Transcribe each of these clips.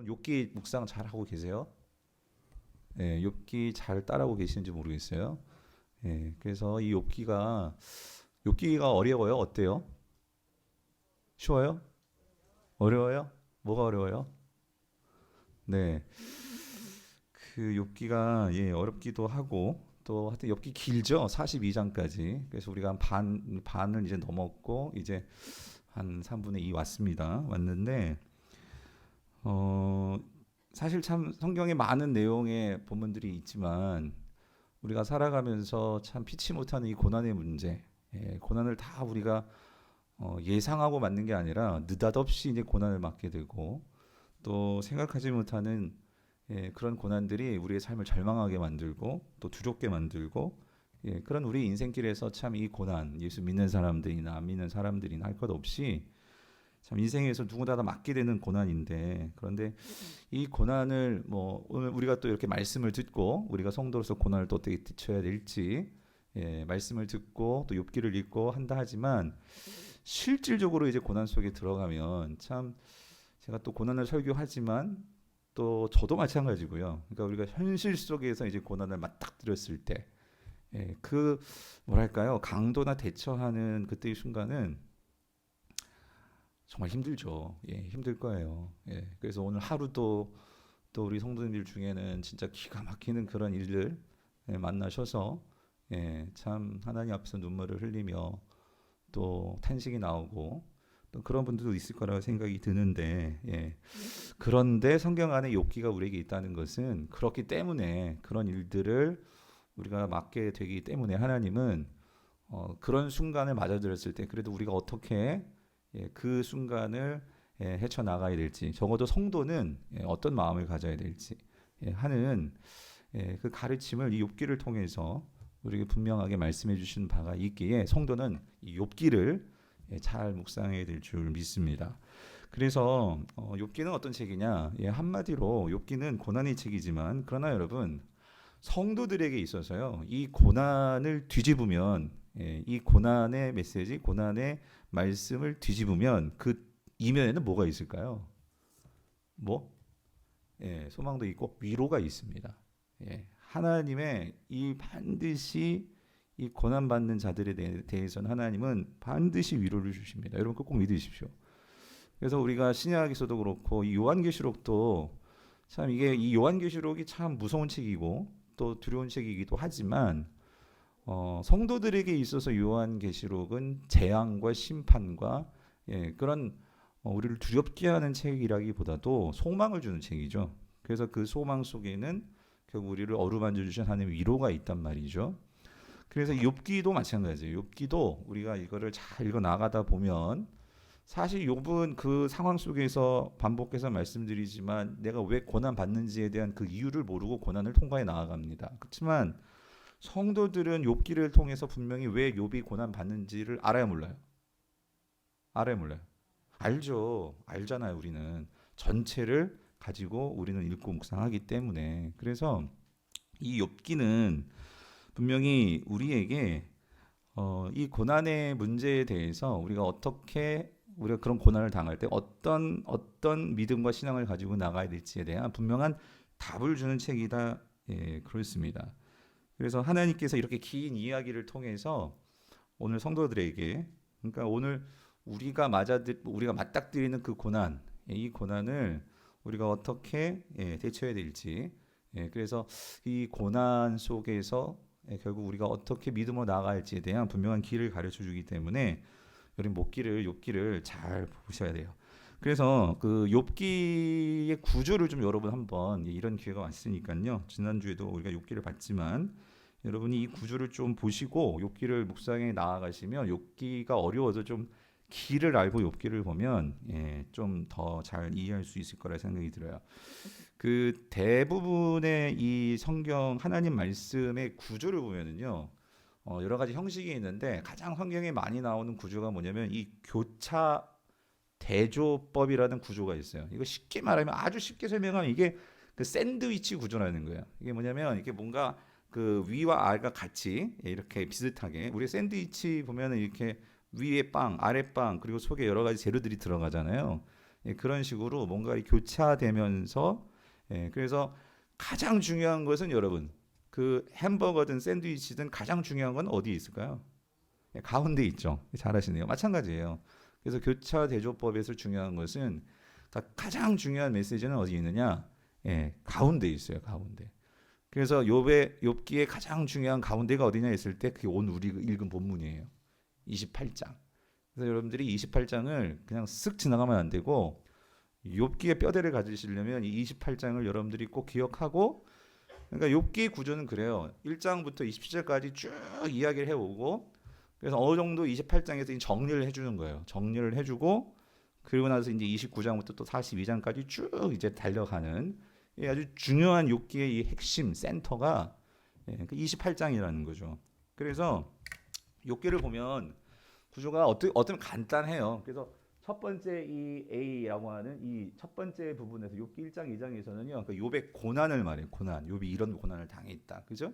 욥기 묵상 잘 하고 계세요? 예, 욥기 잘 따라하고 계시는지 모르겠어요. 예, 그래서 이 욥기가 어려워요? 어때요? 쉬워요? 어려워요? 뭐가 어려워요? 네, 그 욥기가 어렵기도 하고 또 하여튼 욥기 길죠. 42장까지. 그래서 우리가 한 반을 이제 넘었고 이제 한 3분의 2 왔는데 어, 사실 참 성경에 많은 내용의 본문들이 있지만 우리가 살아가면서 참 피치 못하는 이 고난의 문제, 고난을 다 우리가 예상하고 맞는 게 아니라 느닷없이 이제 고난을 맞게 되고 또 생각하지 못하는 그런 고난들이 우리의 삶을 절망하게 만들고 또 두렵게 만들고 그런 우리 인생길에서 참 이 고난, 예수 믿는 사람들이나 안 믿는 사람들이나 할 것 없이 참 인생에서 누구나 다 맞게 되는 고난인데 그런데 이 고난을 뭐 오늘 우리가 또 이렇게 말씀을 듣고 우리가 성도로서 고난을 또 어떻게 뛰쳐야 될지 말씀을 듣고 또 욥기를 읽고 한다 하지만 실질적으로 이제 고난 속에 들어가면 참 제가 또 고난을 설교하지만 또 저도 마찬가지고요. 그러니까 우리가 현실 속에서 이제 고난을 맞닥뜨렸을 때 그 뭐랄까요 강도나 대처하는 그때의 순간은 정말 힘들죠. 힘들 거예요. 그래서 오늘 하루도 또 우리 성도님들 중에는 진짜 기가 막히는 그런 일들 만나셔서 참 하나님 앞에서 눈물을 흘리며 또 탄식이 나오고 또 그런 분들도 있을 거라고 생각이 드는데 그런데 성경 안에 욥기가 우리에게 있다는 것은 그렇기 때문에 그런 일들을 우리가 맡게 되기 때문에 하나님은 그런 순간을 맞아들였을 때 그래도 우리가 어떻게 그 순간을 헤쳐나가야 될지 적어도 성도는 어떤 마음을 가져야 될지 하는 그 가르침을 이 욥기를 통해서 우리에게 분명하게 말씀해 주신 바가 있기에 성도는 이 욥기를 잘 묵상해야 될 줄 믿습니다. 그래서 욥기는 어떤 책이냐? 한마디로 욥기는 고난의 책이지만 그러나 여러분 성도들에게 있어서요. 이 고난을 뒤집으면 이 고난의 메시지, 고난의 말씀을 뒤집으면 그 이면에는 뭐가 있을까요? 뭐? 소망도 있고 위로가 있습니다. 하나님의 이 반드시 이 고난 받는 자들에 대해서는 하나님은 반드시 위로를 주십니다. 여러분 꼭 믿으십시오. 그래서 우리가 신약에서도 그렇고 이 요한계시록도 참 이게 이 요한계시록이 참 무서운 책이고 또 두려운 책이기도 하지만 성도들에게 있어서 요한계시록은 재앙과 심판과 그런 우리를 두렵게 하는 책이라기보다도 소망을 주는 책이죠. 그래서 그 소망 속에는 결국 우리를 어루만져 주신 하나님의 위로가 있단 말이죠. 그래서 욥기도 마찬가지예요. 욥기도 우리가 이거를 잘 읽어 나가다 보면 사실 욥은 그 상황 속에서 반복해서 말씀드리지만 내가 왜 고난 받는지에 대한 그 이유를 모르고 고난을 통과해 나아갑니다. 그렇지만 성도들은 욥기를 통해서 분명히 왜 욥이 고난 받는지를 알아야 몰라요. 알아야 몰라요. 알죠. 알잖아요. 우리는 전체를 가지고 우리는 읽고 묵상하기 때문에 그래서 이 욥기는 분명히 우리에게 이 고난의 문제에 대해서 우리가 그런 고난을 당할 때 어떤 믿음과 신앙을 가지고 나가야 될지에 대한 분명한 답을 주는 책이다. 그렇습니다. 그래서 하나님께서 이렇게 긴 이야기를 통해서 오늘 성도들에게 그러니까 오늘 우리가 맞닥뜨리는 그 고난, 이 고난을 우리가 어떻게 대처해야 될지 그래서 이 고난 속에서 결국 우리가 어떻게 믿음으로 나아갈지에 대한 분명한 길을 가르쳐 주기 때문에 여러분 욥기를 잘 보셔야 돼요. 그래서 그 욥기의 구조를 좀 여러분 한번 이런 기회가 왔으니까요. 지난주에도 우리가 욥기를 봤지만 여러분이 이 구조를 좀 보시고 욥기를 묵상해 나아가시면 욥기가 어려워도 좀 길을 알고 욥기를 보면 좀 더 잘 이해할 수 있을 거라 생각이 들어요. 그 대부분의 이 성경 하나님 말씀의 구조를 보면은요. 여러 가지 형식이 있는데 가장 성경에 많이 나오는 구조가 뭐냐면 이 교차 대조법이라는 구조가 있어요. 이거 쉽게 말하면 아주 쉽게 설명하면 이게 그 샌드위치 구조라는 거예요. 이게 뭐냐면 이게 뭔가 그 위와 아래가 같이 이렇게 비슷하게 우리 샌드위치 보면은 이렇게 위에 빵, 아래 빵 그리고 속에 여러 가지 재료들이 들어가잖아요. 그런 식으로 뭔가 교차되면서 그래서 가장 중요한 것은 여러분 그 햄버거든 샌드위치든 가장 중요한 건 어디에 있을까요? 가운데 있죠. 잘하시네요. 마찬가지예요. 그래서 교차 대조법에서 중요한 것은 가장 중요한 메시지는 어디 있느냐? 가운데 있어요. 가운데. 그래서 욥기의 가장 중요한 가운데가 어디냐 했을 때 그게 오늘 우리 읽은 본문이에요. 28장. 그래서 여러분들이 28장을 그냥 쓱 지나가면 안 되고 욥기의 뼈대를 가지시려면 이 28장을 여러분들이 꼭 기억하고 그러니까 욥기 구조는 그래요. 1장부터 27장까지 쭉 이야기를 해오고 그래서 어느 정도 28장에서 정리를 해주는 거예요. 정리를 해주고 그리고 나서 이제 29장부터 또 42장까지 쭉 이제 달려가는 아주 중요한 욥기의 이 핵심 센터가 28장이라는 거죠. 그래서 욥기를 보면 구조가 어떻게 간단해요. 그래서 첫 번째 이 A라고 하는 이 첫 번째 부분에서 욥기 1장 2장에서는요. 그러니까 욥의 고난을 말해요. 고난. 욥이 이런 고난을 당했다. 그죠?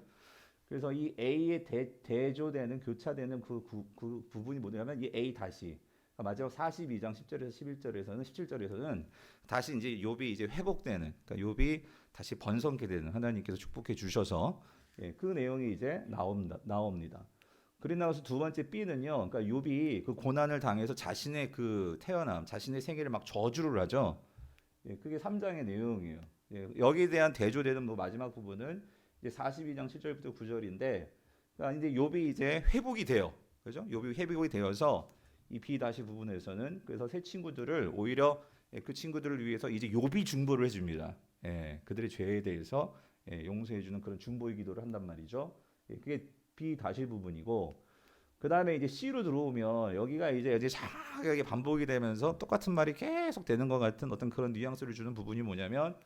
그래서 이 A에 대조되는 교차되는 그 부분이 뭐냐면 이 A 다시 그러니까 마지막 42장 10절에서 11절에서는 17절에서는 다시 이제 욥이 이제 회복되는 그러니까 욥이 다시 번성케 되는 하나님께서 축복해 주셔서 그 내용이 이제 나옵니다. 그리고 나서 두 번째 B는요. 그러니까 욥이 그 고난을 당해서 자신의 그 태어남, 자신의 생애를 막 저주를 하죠. 그게 3장의 내용이에요. 여기에 대한 대조되는 뭐 마지막 부분은 이제 42장 7절부터 9절인데 그러니까 이제 욥이 이제 회복이 돼요. 그죠? 욥이 회복이 되어서 이 B 다시 부분에서는 그래서 새 친구들을 오히려 그 친구들을 위해서 이제 욥이 중보를 해줍니다. 그들의 죄에 대해서 용서해주는 그런 중보의 기도를 한단 말이죠. 그게 B 다시 부분이고 그 다음에 이제 C로 들어오면 여기가 이제 자하게 반복이 되면서 똑같은 말이 계속 되는 것 같은 어떤 그런 뉘앙스를 주는 부분이 뭐냐면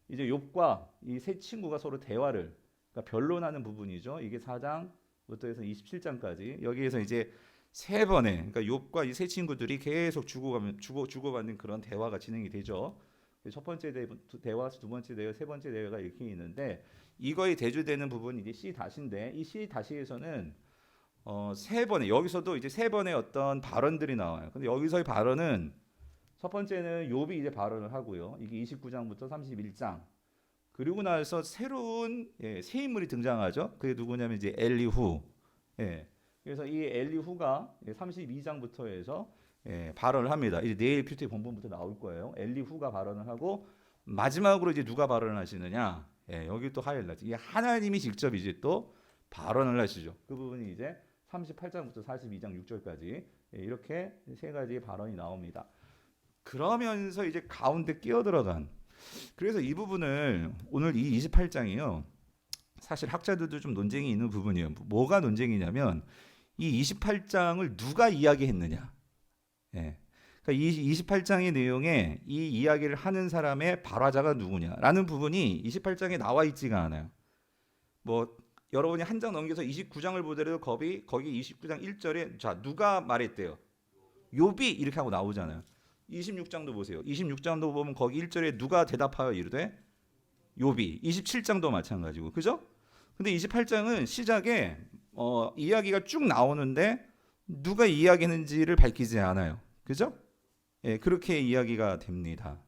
이제 욥과 이 세 친구가 서로 대화를 그러니까 변론하는 부분이죠. 이게 4장부터 해서 27장까지 여기에서 이제 세 번의 그러니까 욥과 이 세 친구들이 계속 주고받는 그런 대화가 진행이 되죠. 첫 번째 대화, 두 번째 대화, 세 번째 대화가 이렇게 있는데 이거에 대조되는 부분이 이제 C 다시인데 이 C 다시에서는 세 번의 여기서도 이제 세 번의 어떤 발언들이 나와요. 근데 여기서의 발언은 첫 번째는 욥이 이제 발언을 하고요. 이게 29장부터 31장. 그리고 나서 새로운 새 인물이 등장하죠. 그게 누구냐면 이제 엘리후. 그래서 이 엘리후가 32장부터 해서 발언을 합니다. 이제 내일 퓨티 본문부터 나올 거예요. 엘리후가 발언을 하고 마지막으로 이제 누가 발언을 하시느냐? 여기 또 하이라이트. 이게 하나님이 직접 이제 또 발언을 하시죠. 그 부분이 이제 38장부터 42장 6절까지 이렇게 세 가지의 발언이 나옵니다. 그러면서 이제 가운데 끼어들어간 그래서 이 부분을 오늘 이 28장이요. 사실 학자들도 좀 논쟁이 있는 부분이에요. 뭐가 논쟁이냐면 이 28장을 누가 이야기했느냐. 그러니까 이 28장의 내용에 이 이야기를 하는 사람의 발화자가 누구냐라는 부분이 28장에 나와 있지가 않아요. 뭐 여러분이 한 장 넘겨서 29장을 보더라도 거기 29장 1절에 자 누가 말했대요. 욥이 이렇게 하고 나오잖아요. 26장도 보세요. 26장도 보면 거기 1절에 누가 대답하여 이르되 욥이 27장도 마찬가지고 그죠? 근데 28장은 시작에 이야기가 쭉 나오는데 누가 이야기했는지를 밝히지 않아요. 그죠? 그렇게 이야기가 됩니다.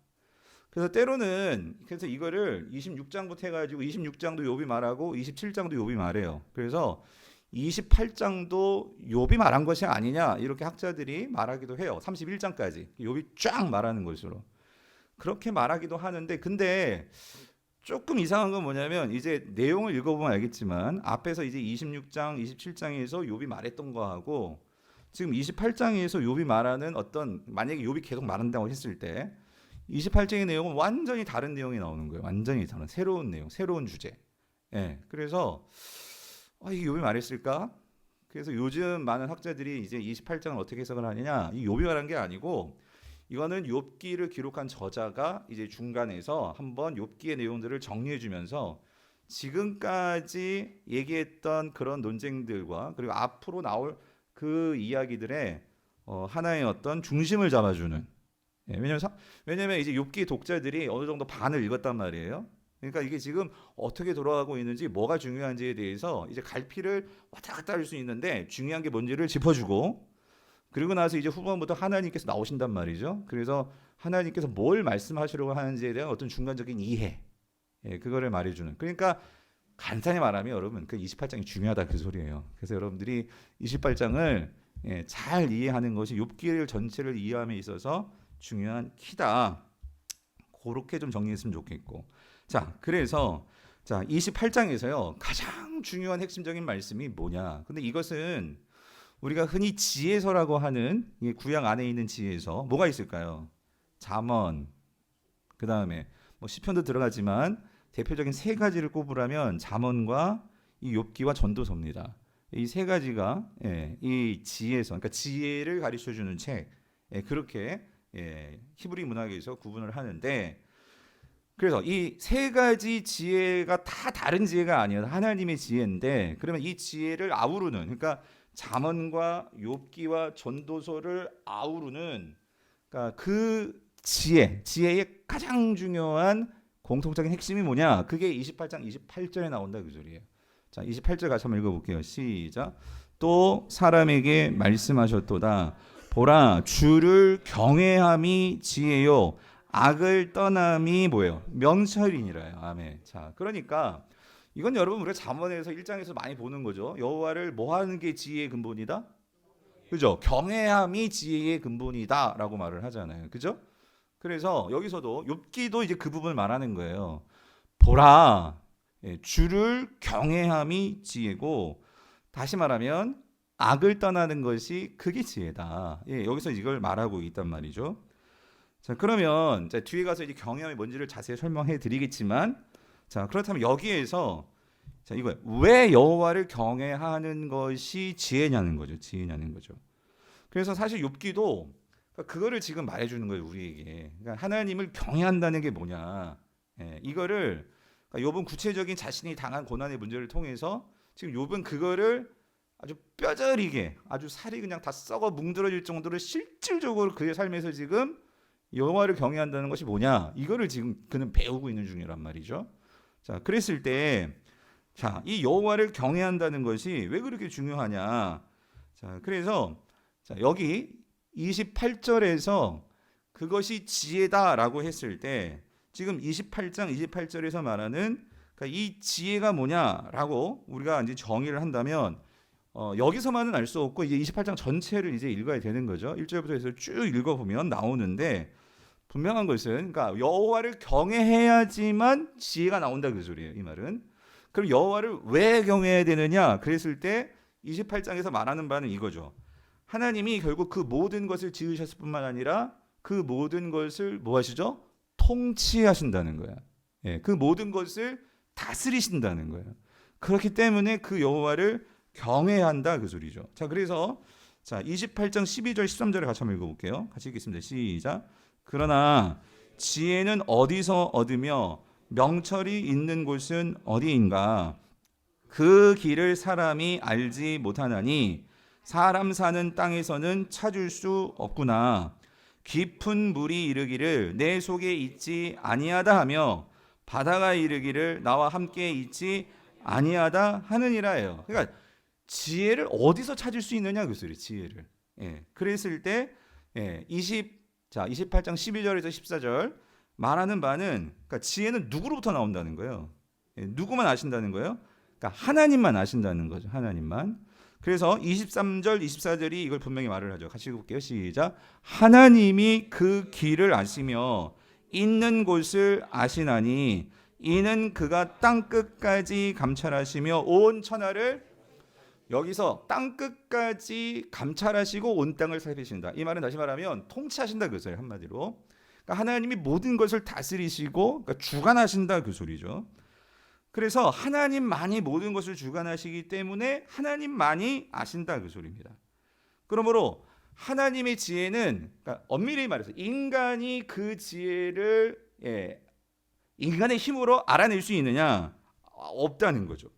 그래서 때로는 그래서 이거를 26장부터 해가지고 26장도 욥이 말하고 27장도 욥이 말해요. 그래서 28장도 욥이 말한 것이 아니냐 이렇게 학자들이 말하기도 해요. 31장까지 욥이 쫙 말하는 것으로 그렇게 말하기도 하는데 근데 조금 이상한 건 뭐냐면 이제 내용을 읽어보면 알겠지만 앞에서 이제 26장, 27장에서 욥이 말했던 거하고 지금 28장에서 욥이 말하는 어떤 만약에 욥이 계속 말한다고 했을 때 28장의 내용은 완전히 다른 내용이 나오는 거예요. 완전히 다른 새로운 내용, 새로운 주제. 그래서 이게 욥이 말했을까? 그래서 요즘 많은 학자들이 이제 28장을 어떻게 해석을 하느냐? 이 욥이 말한 게 아니고 이거는 욥기를 기록한 저자가 이제 중간에서 한번 욥기의 내용들을 정리해 주면서 지금까지 얘기했던 그런 논쟁들과 그리고 앞으로 나올 그 이야기들의 하나의 어떤 중심을 잡아주는 왜냐면 이제 욥기 독자들이 어느 정도 반을 읽었단 말이에요. 그러니까 이게 지금 어떻게 돌아가고 있는지 뭐가 중요한지에 대해서 이제 갈피를 왔다 갔다 할 수 있는데 중요한 게 뭔지를 짚어주고 그리고 나서 이제 후반부터 하나님께서 나오신단 말이죠. 그래서 하나님께서 뭘 말씀하시려고 하는지에 대한 어떤 중간적인 이해, 그거를 말해주는. 그러니까 간단히 말하면 여러분 그 28장이 중요하다 그 소리예요. 그래서 여러분들이 28장을 잘 이해하는 것이 욥기를 전체를 이해함에 있어서 중요한 키다. 그렇게 좀 정리했으면 좋겠고. 자, 그래서 자 28장에서요 가장 중요한 핵심적인 말씀이 뭐냐. 근데 이것은 우리가 흔히 지혜서라고 하는 구약 안에 있는 지혜서 뭐가 있을까요? 잠언, 그 다음에 뭐 시편도 들어가지만 대표적인 세 가지를 꼽으라면 잠언과 이 욥기와 전도서입니다. 이 세 가지가 이 지혜서, 그러니까 지혜를 가르쳐주는 책, 그렇게 히브리 문학에서 구분을 하는데, 그래서 이 세 가지 지혜가 다 다른 지혜가 아니라 하나님의 지혜인데, 그러면 이 지혜를 아우르는, 그러니까 잠언과 욥기와 전도서를 아우르는, 그러니까 그 지혜의 가장 중요한 공통적인 핵심이 뭐냐? 그게 28장 28절에 나온다 그 소리예요. 자, 28절 같이 한번 읽어볼게요. 시작. 또 사람에게 말씀하셨도다. 보라, 주를 경외함이 지혜요, 악을 떠남이 뭐예요? 명철이니라요. 아멘. 자, 그러니까 이건 여러분 우리가 잠언에서 1장에서 많이 보는 거죠. 여호와를 뭐 하는 게 지혜의 근본이다? 그죠? 경외함이 지혜의 근본이다라고 말을 하잖아요. 그죠? 그래서 여기서도 욥기도 이제 그 부분을 말하는 거예요. 보라, 주를 경외함이 지혜고, 다시 말하면 악을 떠나는 것이 그게 지혜다. 여기서 이걸 말하고 있단 말이죠. 자, 그러면 자, 뒤에 가서 이제 경외함이 뭔지를 자세히 설명해 드리겠지만, 자, 그렇다면 여기에서 자, 이거예요. 왜 여호와를 경외하는 것이 지혜냐는 거죠. 지혜냐는 거죠. 그래서 사실 욥기도 그거를 지금 말해주는 거예요, 우리에게. 그러니까 하나님을 경외한다는 게 뭐냐. 이거를 그러니까 욥은 구체적인 자신이 당한 고난의 문제를 통해서 지금 욥은 그거를 아주 뼈저리게, 아주 살이 그냥 다 썩어 뭉들어질 정도로 실질적으로 그의 삶에서 지금 여호와를 경외한다는 것이 뭐냐. 이거를 지금 그는 배우고 있는 중이란 말이죠. 자, 그랬을 때, 자, 이 여호와를 경외한다는 것이 왜 그렇게 중요하냐. 자, 그래서 자, 여기 28절에서 그것이 지혜다라고 했을 때 지금 28장 28절에서 말하는 그러니까 이 지혜가 뭐냐라고 우리가 이제 정의를 한다면 여기서만은 알 수 없고 이제 28장 전체를 이제 읽어야 되는 거죠. 1절부터 해서 쭉 읽어보면 나오는데 분명한 것은 그러니까 여호와를 경외해야지만 지혜가 나온다 그 소리예요. 이 말은. 그럼 여호와를 왜 경외해야 되느냐? 그랬을 때 28장에서 말하는 바는 이거죠. 하나님이 결국 그 모든 것을 지으셨을 뿐만 아니라 그 모든 것을 뭐 하시죠? 통치하신다는 거야. 그 모든 것을 다스리신다는 거예요. 그렇기 때문에 그 여호와를 경외한다 그 소리죠. 자, 그래서 자 28장 12절 13절을 같이 한번 읽어볼게요. 같이 읽겠습니다. 시작. 그러나 지혜는 어디서 얻으며 명철이 있는 곳은 어디인가? 그 길을 사람이 알지 못하나니 사람 사는 땅에서는 찾을 수 없구나. 깊은 물이 이르기를 내 속에 있지 아니하다 하며 바다가 이르기를 나와 함께 있지 아니하다 하느니라예요. 그러니까 지혜를 어디서 찾을 수 있느냐 그 소리. 지혜를. 그랬을 때 28장 12절에서 14절 말하는 바는 그러니까 지혜는 누구로부터 나온다는 거예요. 누구만 아신다는 거예요? 그러니까 하나님만 아신다는 거죠. 하나님만. 그래서 23절 24절이 이걸 분명히 말을 하죠. 같이 읽어볼게요. 시작. 하나님이 그 길을 아시며 있는 곳을 아시나니 이는 그가 땅끝까지 감찰하시며 온 천하를, 여기서 땅끝까지 감찰하시고 온 땅을 살피신다. 이 말은 다시 말하면 통치하신다 그 소리예요. 한마디로. 그러니까 하나님이 모든 것을 다스리시고 그러니까 주관하신다 그 소리죠. 그래서 하나님만이 모든 것을 주관하시기 때문에 하나님만이 아신다 그 소리입니다. 그러므로 하나님의 지혜는 그러니까 엄밀히 말해서 인간이 그 지혜를 인간의 힘으로 알아낼 수 있느냐? 없다는 거죠.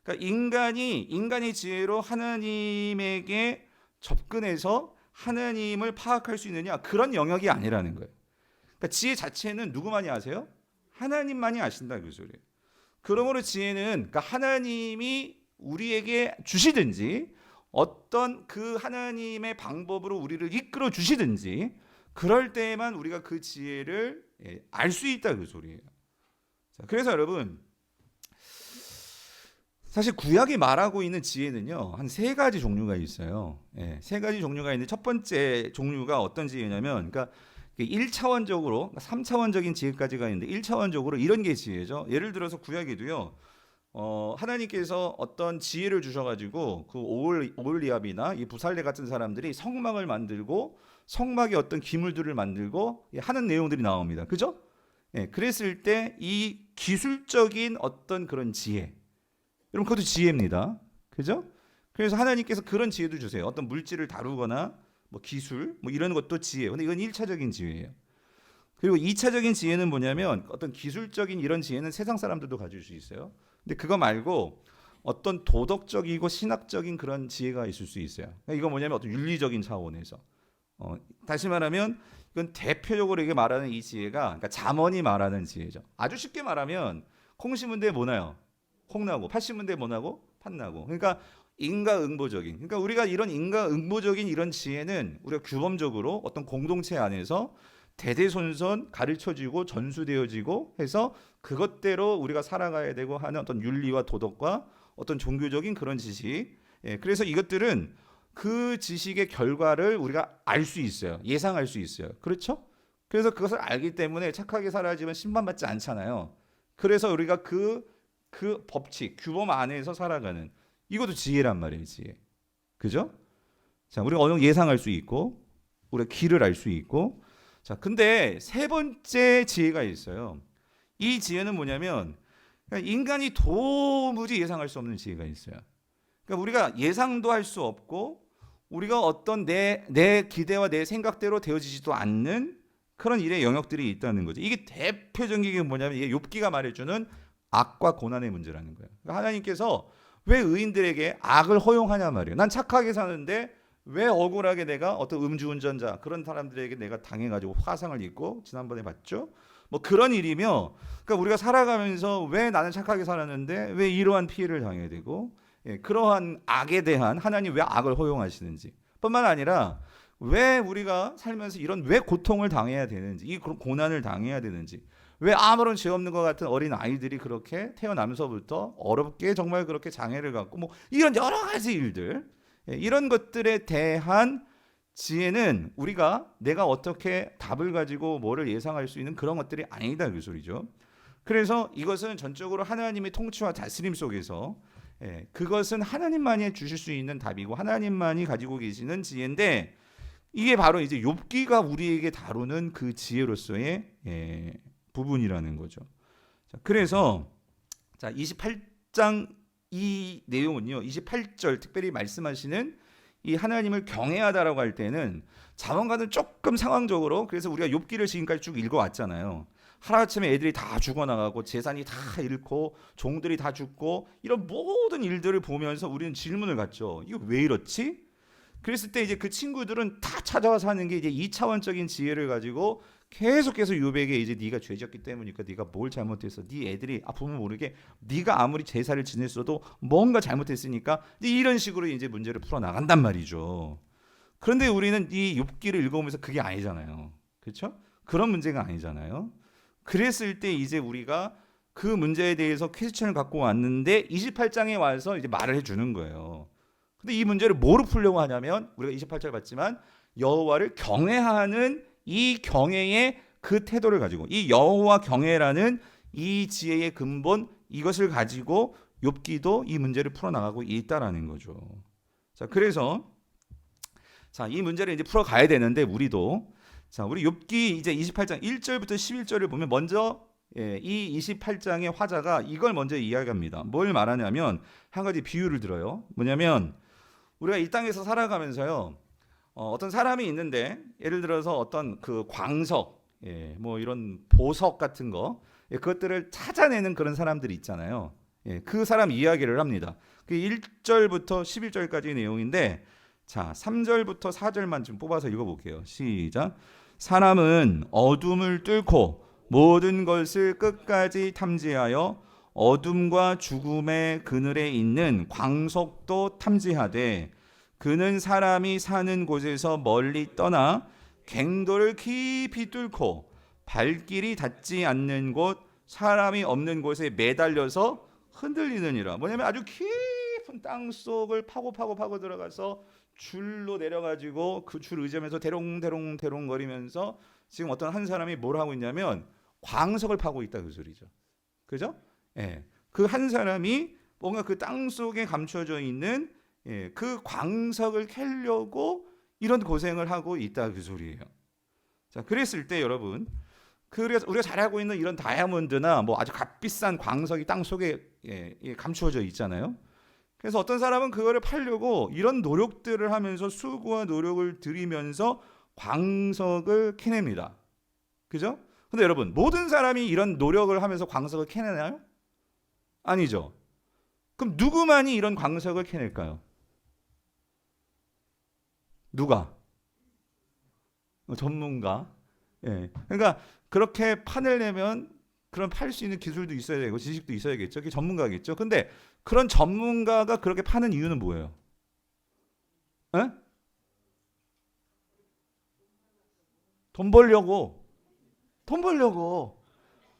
그러니까 인간의 지혜로 하나님에게 접근해서 하나님을 파악할 수 있느냐? 그런 영역이 아니라는 거예요. 그러니까 지혜 자체는 누구만이 아세요? 하나님만이 아신다 그 소리예요. 그러므로 지혜는 그러니까 하나님이 우리에게 주시든지 어떤 그 하나님의 방법으로 우리를 이끌어 주시든지 그럴 때에만 우리가 그 지혜를 알 수 있다 그 소리예요. 자, 그래서 여러분 사실 구약이 말하고 있는 지혜는요 한 세 가지 종류가 있어요. 세 가지 종류가 있는데 첫 번째 종류가 어떤 지혜냐면 그러니까 1차원적으로 3차원적인 지혜까지가 있는데 1차원적으로 이런 게 지혜죠. 예를 들어서 구약에도요 하나님께서 어떤 지혜를 주셔가지고 그 오홀리압이나 이 부살레 같은 사람들이 성막을 만들고 성막에 어떤 기물들을 만들고 하는 내용들이 나옵니다. 그죠? 그랬을 때 이 기술적인 어떤 그런 지혜, 여러분 그것도 지혜입니다. 그죠? 그래서 하나님께서 그런 지혜도 주세요. 어떤 물질을 다루거나 뭐 기술 뭐 이런 것도 지혜예요. 근데 이건 1차적인 지혜예요. 그리고 2차적인 지혜는 뭐냐면 어떤 기술적인 이런 지혜는 세상 사람들도 가질 수 있어요. 근데 그거 말고 어떤 도덕적이고 신학적인 그런 지혜가 있을 수 있어요. 그러니까 이거 뭐냐면 어떤 윤리적인 차원에서 다시 말하면 이건 대표적으로 이게 말하는 이 지혜가 그러니까 잠언이 말하는 지혜죠. 아주 쉽게 말하면 콩 심은 데 뭐 나요? 콩 나고, 팥 심은 데 뭐 나고? 팥 나고. 그러니까 인과응보적인. 그러니까 우리가 이런 인과응보적인 이런 지혜는 우리가 규범적으로 어떤 공동체 안에서 대대손손 가르쳐지고 전수되어지고 해서 그것대로 우리가 살아가야 되고 하는 어떤 윤리와 도덕과 어떤 종교적인 그런 지식. 그래서 이것들은 그 지식의 결과를 우리가 알 수 있어요. 예상할 수 있어요. 그렇죠? 그래서 그것을 알기 때문에 착하게 살아야지만 심판받지 않잖아요. 그래서 우리가 그 법칙, 규범 안에서 살아가는 이것도 지혜란 말이에요. 지혜. 그죠? 자, 우리가 어느 정도 예상할 수 있고 우리가 길을 알 수 있고 자, 근데 세 번째 지혜가 있어요. 이 지혜는 뭐냐면 인간이 도무지 예상할 수 없는 지혜가 있어요. 그러니까 우리가 예상도 할 수 없고 우리가 어떤 내 기대와 내 생각대로 되어지지도 않는 그런 일의 영역들이 있다는 거죠. 이게 대표적인 게 뭐냐면 이게 욥기가 말해주는 악과 고난의 문제라는 거예요. 그러니까 하나님께서 왜 의인들에게 악을 허용하냐 말이에요. 난 착하게 사는데 왜 억울하게 내가 어떤 음주운전자 그런 사람들에게 내가 당해가지고 화상을 입고 지난번에 봤죠. 뭐 그런 일이며 그러니까 우리가 살아가면서 왜 나는 착하게 살았는데 왜 이러한 피해를 당해야 되고 그러한 악에 대한 하나님 왜 악을 허용하시는지 뿐만 아니라 왜 우리가 살면서 이런 왜 고통을 당해야 되는지 이 고난을 당해야 되는지 왜 아무런 죄 없는 것 같은 어린 아이들이 그렇게 태어나면서부터 어렵게 정말 그렇게 장애를 갖고 뭐 이런 여러 가지 일들 이런 것들에 대한 지혜는 우리가 내가 어떻게 답을 가지고 뭐를 예상할 수 있는 그런 것들이 아니다 그 소리죠. 그래서 이것은 전적으로 하나님의 통치와 다스림 속에서 그것은 하나님만이 주실 수 있는 답이고 하나님만이 가지고 계시는 지혜인데 이게 바로 이제 욥기가 우리에게 다루는 그 지혜로서의 부분이라는 거죠. 자, 그래서 자 28장 이 내용은요. 28절 특별히 말씀하시는 이 하나님을 경외하다라고 할 때는 잠언가는 조금 상황적으로 그래서 우리가 욥기를 지금까지 쭉 읽어왔잖아요. 하루아침에 애들이 다 죽어나가고 재산이 다 잃고 종들이 다 죽고 이런 모든 일들을 보면서 우리는 질문을 갖죠. 이거 왜 이렇지? 그랬을 때 이제 그 친구들은 다 찾아와서 하는 게 이제 2차원적인 지혜를 가지고 계속해서 욥에게 이제 네가 죄졌기 때문이니까 네가 뭘 잘못했어? 네 애들이 부모 모르게 네가 아무리 제사를 지냈어도 뭔가 잘못했으니까 이런 식으로 이제 문제를 풀어 나간단 말이죠. 그런데 우리는 이 욥기를 읽어보면서 그게 아니잖아요. 그렇죠? 그런 문제가 아니잖아요. 그랬을 때 이제 우리가 그 문제에 대해서 퀘스천을 갖고 왔는데 28장에 와서 이제 말을 해주는 거예요. 근데 이 문제를 뭐로 풀려고 하냐면 우리가 28절 봤지만 여호와를 경외하는 이 경외의 그 태도를 가지고 이 여호와 경외라는 이 지혜의 근본 이것을 가지고 욥기도 이 문제를 풀어나가고 있다라는 거죠. 자, 그래서 자, 이 문제를 이제 풀어가야 되는데 우리도 자, 우리 욥기 이제 28장 1절부터 11절을 보면 먼저 이 28장의 화자가 이걸 먼저 이야기합니다. 뭘 말하냐면 한 가지 비유를 들어요. 뭐냐면 우리가 이 땅에서 살아가면서요. 어떤 사람이 있는데 예를 들어서 어떤 그 광석, 뭐 이런 보석 같은 거 그것들을 찾아내는 그런 사람들이 있잖아요. 그 사람 이야기를 합니다. 그 1절부터 11절까지 내용인데 자 3절부터 4절만 좀 뽑아서 읽어볼게요. 시작. 사람은 어둠을 뚫고 모든 것을 끝까지 탐지하여 어둠과 죽음의 그늘에 있는 광석도 탐지하되 그는 사람이 사는 곳에서 멀리 떠나 갱도를 깊이 뚫고 발길이 닿지 않는 곳, 사람이 없는 곳에 매달려서 흔들리느니라. 뭐냐면 아주 깊은 땅 속을 파고 들어가서 줄로 내려가지고 그 줄 의지하면서 대롱대롱 거리면서 지금 어떤 한 사람이 뭘 하고 있냐면 광석을 파고 있다 그 소리죠. 그죠? 예. 그 한 사람이 뭔가 그 땅 속에 감춰져 있는 그 광석을 캐려고 이런 고생을 하고 있다 그 소리예요. 자, 그랬을 때 여러분, 그래서 우리가 잘 알고 있는 이런 다이아몬드나 뭐 아주 값비싼 광석이 땅 속에 감추어져 있잖아요. 그래서 어떤 사람은 그거를 팔려고 이런 노력들을 하면서 수고와 노력을 들이면서 광석을 캐냅니다. 그죠? 근데 여러분, 모든 사람이 이런 노력을 하면서 광석을 캐내나요? 아니죠. 그럼 누구만이 이런 광석을 캐낼까요? 누가? 전문가. 예. 그러니까 그렇게 판을 내면 그런 팔 수 있는 기술도 있어야 되고 지식도 있어야겠죠. 그게 전문가겠죠. 근데 그런 전문가가 그렇게 파는 이유는 뭐예요? 에? 돈 벌려고. 돈 벌려고.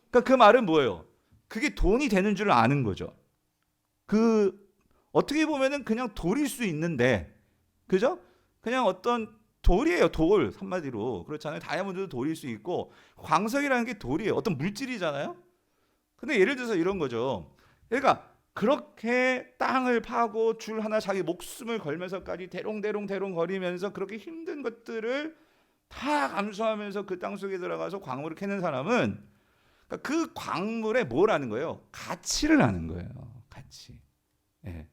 그러니까 그 말은 뭐예요? 그게 돈이 되는 줄 아는 거죠. 그 어떻게 보면은 그냥 돌일 수 있는데, 그죠? 그냥 어떤 돌이에요, 돌. 한마디로 그렇잖아요. 다이아몬드도 돌일 수 있고 광석이라는 게 돌이에요. 어떤 물질이잖아요. 근데 예를 들어서 이런 거죠. 그러니까 그렇게 땅을 파고 줄 하나 자기 목숨을 걸면서까지 대롱대롱 거리면서 그렇게 힘든 것들을 다 감수하면서 그 땅 속에 들어가서 광물을 캐는 사람은 그러니까 그 광물에 뭘 아는 거예요? 가치를 아는 거예요. 가치. 예.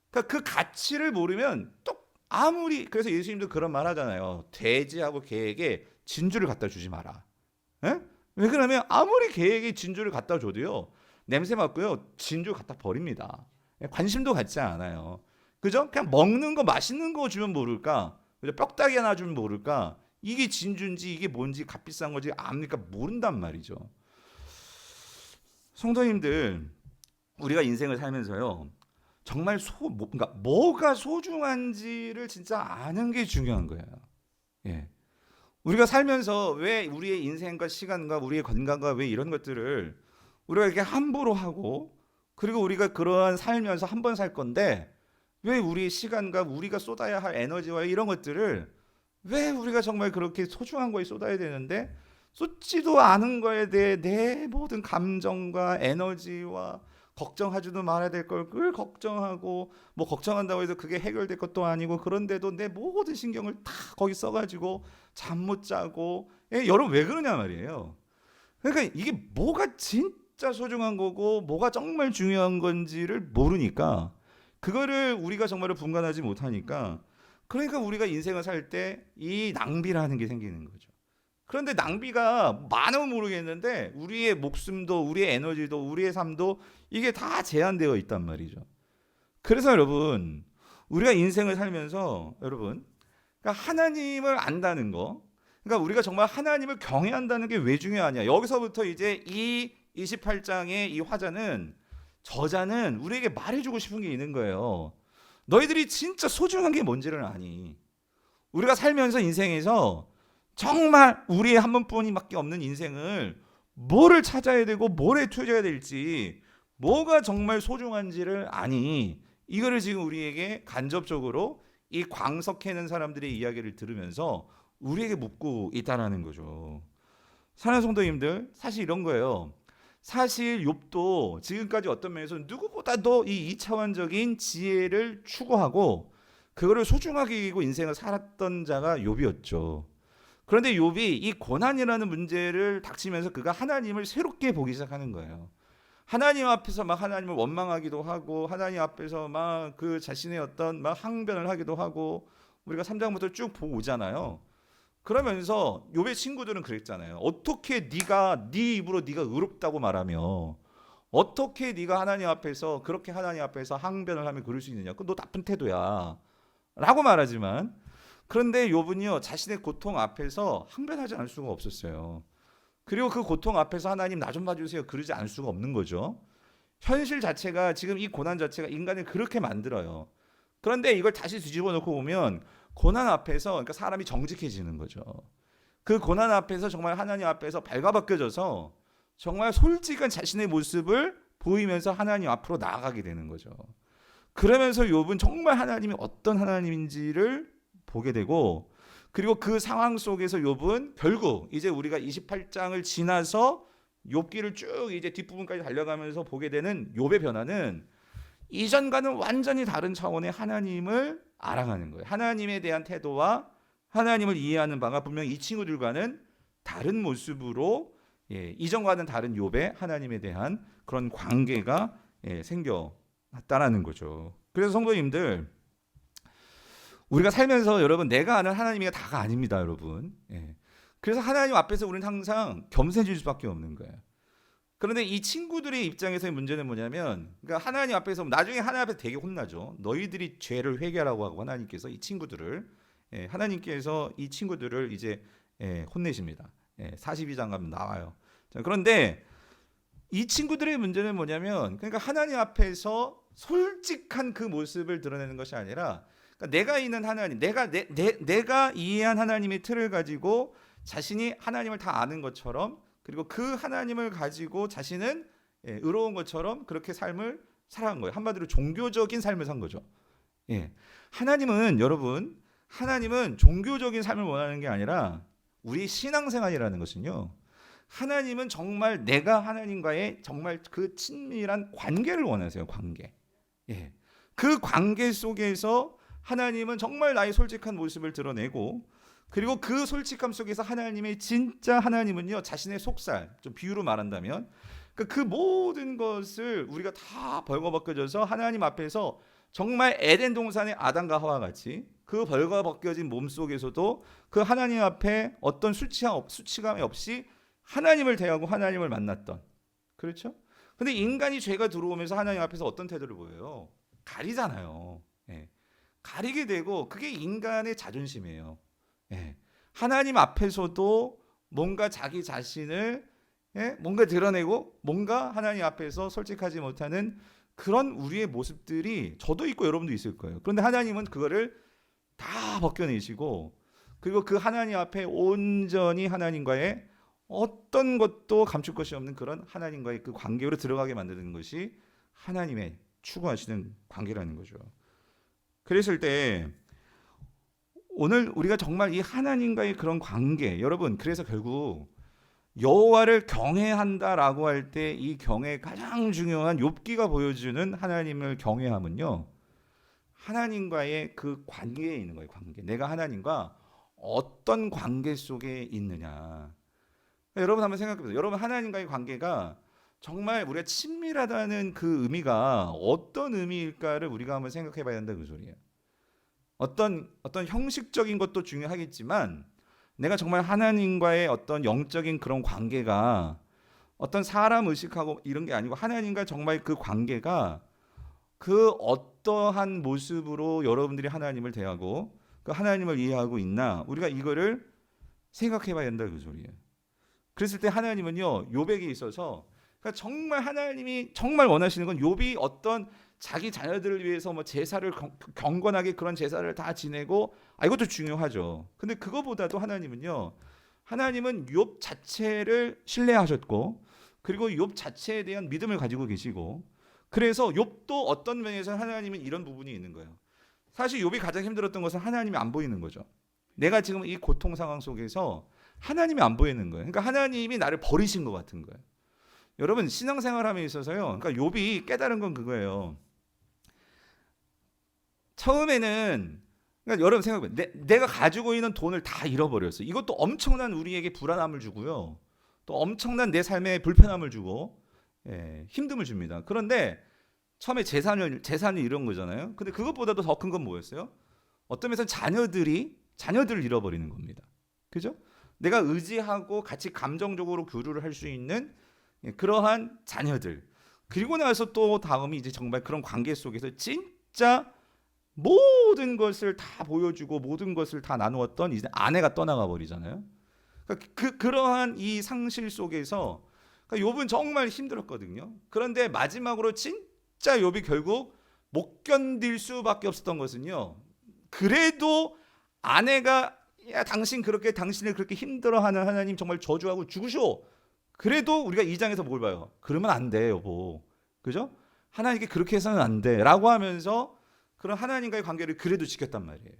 그러니까 그 가치를 모르면 또 아무리 그래서 예수님도 그런 말 하잖아요. 돼지하고 개에게 진주를 갖다 주지 마라. 예? 왜 그러면 아무리 개에게 진주를 갖다 줘도요. 냄새 맡고요. 진주 갖다 버립니다. 관심도 갖지 않아요. 그죠? 그냥 먹는 거 맛있는 거 주면 모를까? 그죠? 뼈다귀 하나 주면 모를까? 이게 진주인지 이게 뭔지 값비싼 거지 압니까? 모른단 말이죠. 성도님들, 우리가 인생을 살면서요. 정말 그러니까 뭐가 소중한지를 진짜 아는 게 중요한 거예요. 예. 우리가 살면서 왜 우리의 인생과 시간과 우리의 건강과 왜 이런 것들을 우리가 이렇게 함부로 하고 그리고 우리가 그러한 살면서 한 번 살 건데 왜 우리의 시간과 우리가 쏟아야 할 에너지와 이런 것들을 왜 우리가 정말 그렇게 소중한 거에 쏟아야 되는데 쏟지도 않은 거에 대해 내 모든 감정과 에너지와 걱정하지도 말아야 될 걸 늘 걱정하고 뭐 걱정한다고 해서 그게 해결될 것도 아니고 그런데도 내 모든 신경을 다 거기 써가지고 잠 못 자고 여러분 왜 그러냐 말이에요. 그러니까 이게 뭐가 진짜 소중한 거고 뭐가 정말 중요한 건지를 모르니까 그거를 우리가 정말로 분간하지 못하니까 그러니까 우리가 인생을 살 때 이 낭비라는 게 생기는 거죠. 그런데 낭비가 많으면 모르겠는데 우리의 목숨도 우리의 에너지도 우리의 삶도 이게 다 제한되어 있단 말이죠. 그래서 여러분 우리가 인생을 살면서 여러분 그러니까 하나님을 안다는 거 그러니까 우리가 정말 하나님을 경외한다는 게 왜 중요하냐. 여기서부터 이제 이 28장의 이 화자는 저자는 우리에게 말해주고 싶은 게 있는 거예요. 너희들이 진짜 소중한 게 뭔지를 아니. 우리가 살면서 인생에서 정말 우리의 한 번뿐이밖에 없는 인생을 뭐를 찾아야 되고 뭐에 투자해야 될지 뭐가 정말 소중한지를 아니. 이거를 지금 우리에게 간접적으로 이 광석 캐는 사람들의 이야기를 들으면서 우리에게 묻고 있다라는 거죠. 사랑하는 성도님들, 사실 이런 거예요. 사실 욥도 지금까지 어떤 면에서 누구보다도 이 2차원적인 지혜를 추구하고 그거를 소중하게 여기고 인생을 살았던 자가 욥이었죠. 그런데 욥이 이 고난이라는 문제를 닥치면서 그가 하나님을 새롭게 보기 시작하는 거예요. 하나님 앞에서 막 하나님을 원망하기도 하고 하나님 앞에서 막 그 자신의 어떤 막 항변을 하기도 하고 우리가 3장부터 쭉 보고 오잖아요. 그러면서 욥의 친구들은 그랬잖아요. 어떻게 네가 네 입으로 네가 의롭다고 말하며 어떻게 네가 하나님 앞에서 그렇게 하나님 앞에서 항변을 하며 그럴 수 있느냐? 그건 너 나쁜 태도야. 라고 말하지만 그런데 욥은요 자신의 고통 앞에서 항변하지 않을 수가 없었어요. 그리고 그 고통 앞에서 하나님 나 좀 봐주세요 그러지 않을 수가 없는 거죠. 현실 자체가 지금 이 고난 자체가 인간을 그렇게 만들어요. 그런데 이걸 다시 뒤집어 놓고 보면 고난 앞에서 그러니까 사람이 정직해지는 거죠. 그 고난 앞에서 정말 하나님 앞에서 발가벗겨져서 정말 솔직한 자신의 모습을 보이면서 하나님 앞으로 나아가게 되는 거죠. 그러면서 욥은 정말 하나님이 어떤 하나님인지를 보게 되고, 그리고 그 상황 속에서 욥은 결국 이제 우리가 28장을 지나서 욥기를 쭉 이제 뒷부분까지 달려가면서 보게 되는 욥의 변화는 이전과는 완전히 다른 차원의 하나님을 알아가는 거예요. 하나님에 대한 태도와 하나님을 이해하는 바가 분명히 이 친구들과는 다른 모습으로, 이전과는 다른 욥의 하나님에 대한 그런 관계가 생겨났다라는 거죠. 그래서 성도님들, 우리가 살면서 여러분 내가 아는 하나님이 다가 아닙니다, 여러분. 그래서 하나님 앞에서 우리는 항상 겸손해질 수밖에 없는 거예요. 그런데 이 친구들의 입장에서의 문제는 뭐냐면, 그러니까 하나님 앞에서 나중에 하나님 앞에서 되게 혼나죠. 너희들이 죄를 회개하라고 하고 하나님께서 이 친구들을 하나님께서 이 친구들을 이제 혼내십니다. 42장 가면 나와요. 자, 그런데 이 친구들의 문제는 뭐냐면, 그러니까 하나님 앞에서 솔직한 그 모습을 드러내는 것이 아니라, 그러니까 내가 있는 하나님, 내가 이해한 하나님의 틀을 가지고 자신이 하나님을 다 아는 것처럼, 그리고 그 하나님을 가지고 자신은 의로운 것처럼 그렇게 삶을 살아간 거예요. 한마디로 종교적인 삶을 산 거죠. 하나님은 여러분, 하나님은 종교적인 삶을 원하는 게 아니라 우리 신앙생활이라는 것은요, 하나님은 정말 내가 하나님과의 정말 그 친밀한 관계를 원하세요. 관계. 그 관계 속에서 하나님은 정말 나의 솔직한 모습을 드러내고, 그리고 그 솔직함 속에서 하나님의 진짜 하나님은요, 자신의 속살, 좀 비유로 말한다면 그 모든 것을 우리가 다 벌거벗겨져서 하나님 앞에서 정말 에덴 동산의 아담과 하와 같이 그 벌거벗겨진 몸 속에서도 그 하나님 앞에 어떤 수치감이 없이 하나님을 대하고 하나님을 만났던, 그렇죠? 근데 인간이 죄가 들어오면서 하나님 앞에서 어떤 태도를 보여요? 가리잖아요. 가리게 되고, 그게 인간의 자존심이에요. 하나님 앞에서도 뭔가 자기 자신을 뭔가 드러내고, 뭔가 하나님 앞에서 솔직하지 못하는 그런 우리의 모습들이 저도 있고 여러분도 있을 거예요. 그런데 하나님은 그거를 다 벗겨내시고, 그리고 그 하나님 앞에 온전히 하나님과의 어떤 것도 감출 것이 없는 그런 하나님과의 그 관계로 들어가게 만드는 것이 하나님의 추구하시는 관계라는 거죠. 그랬을 때 오늘 우리가 정말 이 하나님과의 그런 관계, 여러분, 그래서 결국 여호와를 경외한다라고 할 때 이 경외의 가장 중요한 욥기가 보여주는 하나님을 경외함은요, 하나님과의 그 관계에 있는 거예요. 관계. 내가 하나님과 어떤 관계 속에 있느냐. 여러분 한번 생각해 보세요. 여러분, 하나님과의 관계가 정말 우리가 친밀하다는 그 의미가 어떤 의미일까를 우리가 한번 생각해 봐야 된다, 그 소리예요. 어떤 형식적인 것도 중요하겠지만, 내가 정말 하나님과의 어떤 영적인 그런 관계가 어떤 사람 의식하고 이런 게 아니고, 하나님과 정말 그 관계가 그 어떠한 모습으로 여러분들이 하나님을 대하고 그 하나님을 이해하고 있나, 우리가 이거를 생각해 봐야 된다, 그 소리예요. 그랬을 때 하나님은요, 욥에게 있어서, 그러니까 정말 하나님이 정말 원하시는 건 욥이 어떤 자기 자녀들을 위해서 뭐 제사를 경건하게 그런 제사를 다 지내고, 이것도 중요하죠. 근데 그거보다도 하나님은 욥 자체를 신뢰하셨고, 그리고 욥 자체에 대한 믿음을 가지고 계시고, 그래서 욥도 어떤 면에서 하나님은 이런 부분이 있는 거예요. 사실 욥이 가장 힘들었던 것은 하나님이 안 보이는 거죠. 내가 지금 이 고통 상황 속에서 하나님이 안 보이는 거예요. 그러니까 하나님이 나를 버리신 것 같은 거예요. 여러분, 신앙생활함에 있어서요, 그러니까 욥이 깨달은 건 그거예요. 처음에는, 그러니까 여러분 생각해봐요. 내가 가지고 있는 돈을 다 잃어버렸어요. 이것도 엄청난 우리에게 불안함을 주고요, 또 엄청난 내 삶에 불편함을 주고, 힘듦을 줍니다. 그런데 처음에 재산을 잃은 거잖아요. 근데 그것보다도 더 큰 건 뭐였어요? 어떤 면에서 자녀들을 잃어버리는 겁니다. 그죠? 내가 의지하고 같이 감정적으로 교류를 할 수 있는 그러한 자녀들. 그리고 나서 또 다음이 이제 정말 그런 관계 속에서 진짜 모든 것을 다 보여주고 모든 것을 다 나누었던 이제 아내가 떠나가 버리잖아요. 그러한 이 상실 속에서 욥은 정말 힘들었거든요. 그런데 마지막으로 진짜 욥이 결국 못 견딜 수밖에 없었던 것은요, 그래도 아내가 야 당신 그렇게 당신을 그렇게 힘들어하는 하나님 정말 저주하고 죽으시오. 그래도 우리가 2장에서 뭘 봐요? 그러면 안 돼, 여보. 그죠? 하나님께 그렇게 해서는 안 돼. 라고 하면서 그런 하나님과의 관계를 그래도 지켰단 말이에요.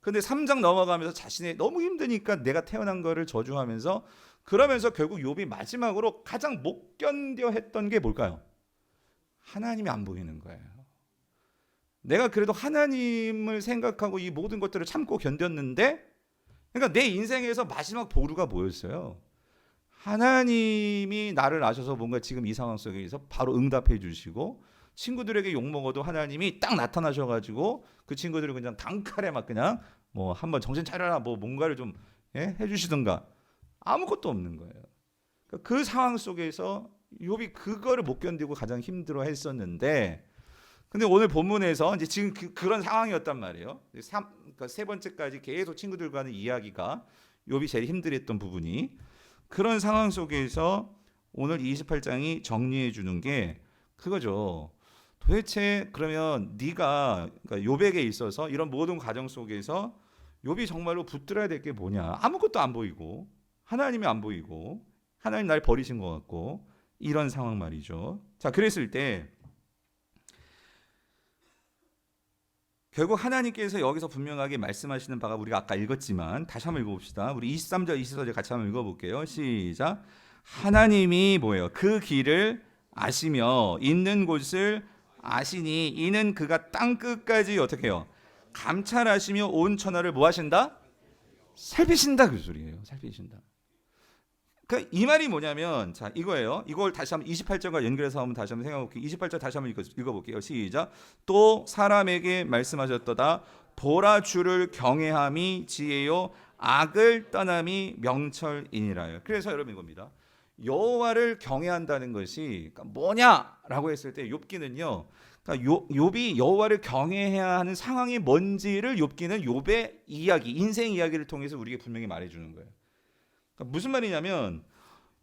근데 3장 넘어가면서 자신이 너무 힘드니까 내가 태어난 거를 저주하면서 그러면서 결국 욥이 마지막으로 가장 못 견뎌 했던 게 뭘까요? 하나님이 안 보이는 거예요. 내가 그래도 하나님을 생각하고 이 모든 것들을 참고 견뎠는데 그러니까 내 인생에서 마지막 보루가 뭐였어요? 하나님이 나를 아셔서 뭔가 지금 이 상황 속에서 바로 응답해 주시고 친구들에게 욕먹어도 하나님이 딱 나타나셔가지고 그 친구들을 그냥 단칼에 막 그냥 뭐 한번 정신 차려라 뭐 뭔가를 좀 해주시던가 아무것도 없는 거예요. 그 상황 속에서 욥이 그거를 못 견디고 가장 힘들어 했었는데 근데 오늘 본문에서 이제 지금 그런 상황이었단 말이에요. 그러니까 세 번째까지 계속 친구들과 하는 이야기가 욥이 제일 힘들었던 부분이 그런 상황 속에서 오늘 28장이 정리해 주는 게 그거죠. 도대체 그러면 네가 그러니까 욥에게 있어서 이런 모든 과정 속에서 욥이 정말로 붙들어야 될 게 뭐냐? 아무것도 안 보이고 하나님이 안 보이고 하나님 날 버리신 것 같고 이런 상황 말이죠. 자, 그랬을 때 결국 하나님께서 여기서 분명하게 말씀하시는 바가 우리가 아까 읽었지만 다시 한번 읽어봅시다. 우리 23절, 24절 같이 한번 읽어볼게요. 시작. 하나님이 뭐예요? 그 길을 아시며 있는 곳을 아시니 이는 그가 땅 끝까지 어떻게 해요? 감찰하시며 온 천하를 뭐 하신다? 살피신다 그 소리예요. 살피신다. 그러니까 이 말이 뭐냐면 자 이거예요. 이걸 다시 한번 28절과 연결해서 한번 다시 한번 생각해 볼게요. 28절 다시 한번 읽어볼게요. 시작. 또 사람에게 말씀하셨도다. 보라 주를 경외함이 지혜요 악을 떠남이 명철이니라요. 그래서 여러분 이겁니다. 여호와를 경외한다는 것이 뭐냐라고 했을 때 욥기는요. 그러니까 욥이 여호와를 경외해야 하는 상황이 뭔지를 욥기는 욥의 이야기, 인생 이야기를 통해서 우리에게 분명히 말해주는 거예요. 그러니까 무슨 말이냐면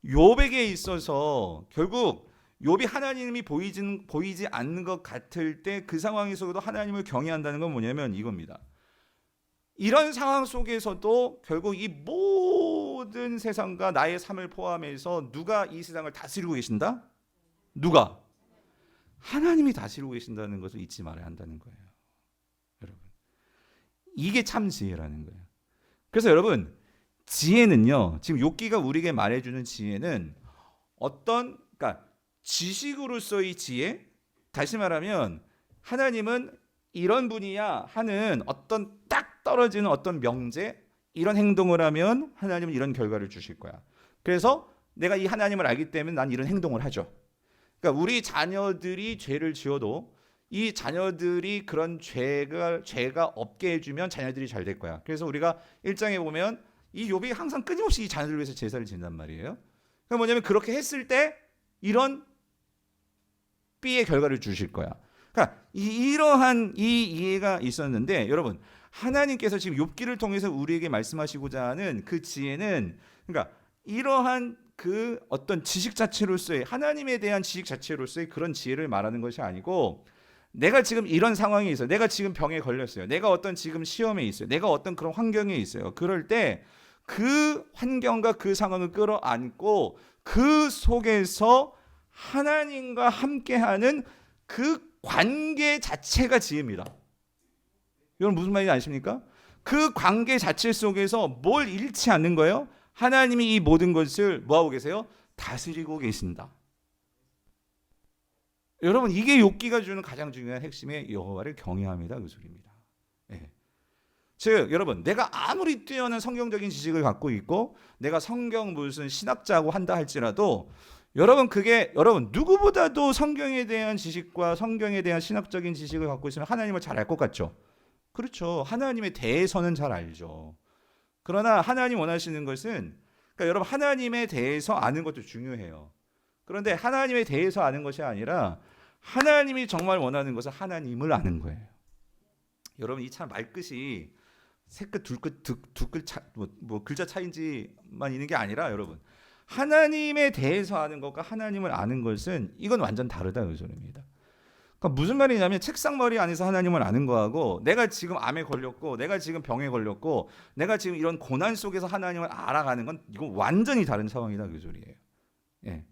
욥에게 있어서 결국 욥이 하나님이 보이지 않는 것 같을 때 그 상황에서도 하나님을 경외한다는 건 뭐냐면 이겁니다. 이런 상황 속에서도 결국 이 모든 세상과 나의 삶을 포함해서 누가 이 세상을 다스리고 계신다? 누가? 하나님이 다스리고 계신다는 것을 잊지 말아야 한다는 거예요. 여러분, 이게 참 지혜라는 거예요. 그래서 여러분, 지혜는요, 지금 욥기가 우리에게 말해주는 지혜는 어떤, 그러니까 지식으로서의 지혜, 다시 말하면 하나님은 이런 분이야 하는 어떤 딱 떨어지는 어떤 명제, 이런 행동을 하면 하나님은 이런 결과를 주실 거야. 그래서 내가 이 하나님을 알기 때문에 난 이런 행동을 하죠. 그러니까 우리 자녀들이 죄를 지어도 이 자녀들이 그런 죄가 없게 해주면 자녀들이 잘 될 거야. 그래서 우리가 1장에 보면 이 욥이 항상 끊임없이 이 자녀들을 위해서 제사를 지낸단 말이에요. 그러니까 뭐냐면 그렇게 했을 때 이런 B의 결과를 주실 거야. 그러니까 이러한 이 이해가 있었는데 여러분 하나님께서 지금 욥기를 통해서 우리에게 말씀하시고자 하는 그 지혜는 그러니까 이러한 그 어떤 지식 자체로서의 하나님에 대한 지식 자체로서의 그런 지혜를 말하는 것이 아니고 내가 지금 이런 상황에 있어요. 내가 지금 병에 걸렸어요. 내가 어떤 지금 시험에 있어요. 내가 어떤 그런 환경에 있어요. 그럴 때 그 환경과 그 상황을 끌어안고 그 속에서 하나님과 함께하는 그 관계 자체가 지혜입니다. 여러분 무슨 말인지 아십니까? 그 관계 자체 속에서 뭘 잃지 않는 거예요? 하나님이 이 모든 것을 뭐하고 계세요? 다스리고 계신다. 여러분 이게 욥기가 주는 가장 중요한 핵심의 여호와를 경외합니다. 그 소리입니다. 네. 즉 여러분 내가 아무리 뛰어난 성경적인 지식을 갖고 있고 내가 성경 무슨 신학자고 한다 할지라도 여러분 그게 여러분 누구보다도 성경에 대한 지식과 성경에 대한 신학적인 지식을 갖고 있으면 하나님을 잘 알 것 같죠? 그렇죠. 하나님에 대해서는 잘 알죠. 그러나 하나님 원하시는 것은 그러니까 여러분 하나님에 대해서 아는 것도 중요해요. 그런데 하나님에 대해서 아는 것이 아니라 하나님이 정말 원하는 것은 하나님을 아는 거예요. 여러분 이 참 말끝이 세끝 두끝 뭐 글자 차이인지만 있는 게 아니라 여러분 하나님에 대해서 아는 것과 하나님을 아는 것은 이건 완전 다르다 그 소리입니다. 그러니까 무슨 말이냐면 책상머리 안에서 하나님을 아는 거하고 내가 지금 암에 걸렸고 내가 지금 병에 걸렸고 내가 지금 이런 고난 속에서 하나님을 알아가는 건 이거 완전히 다른 차원이다 그 소리예요. 예.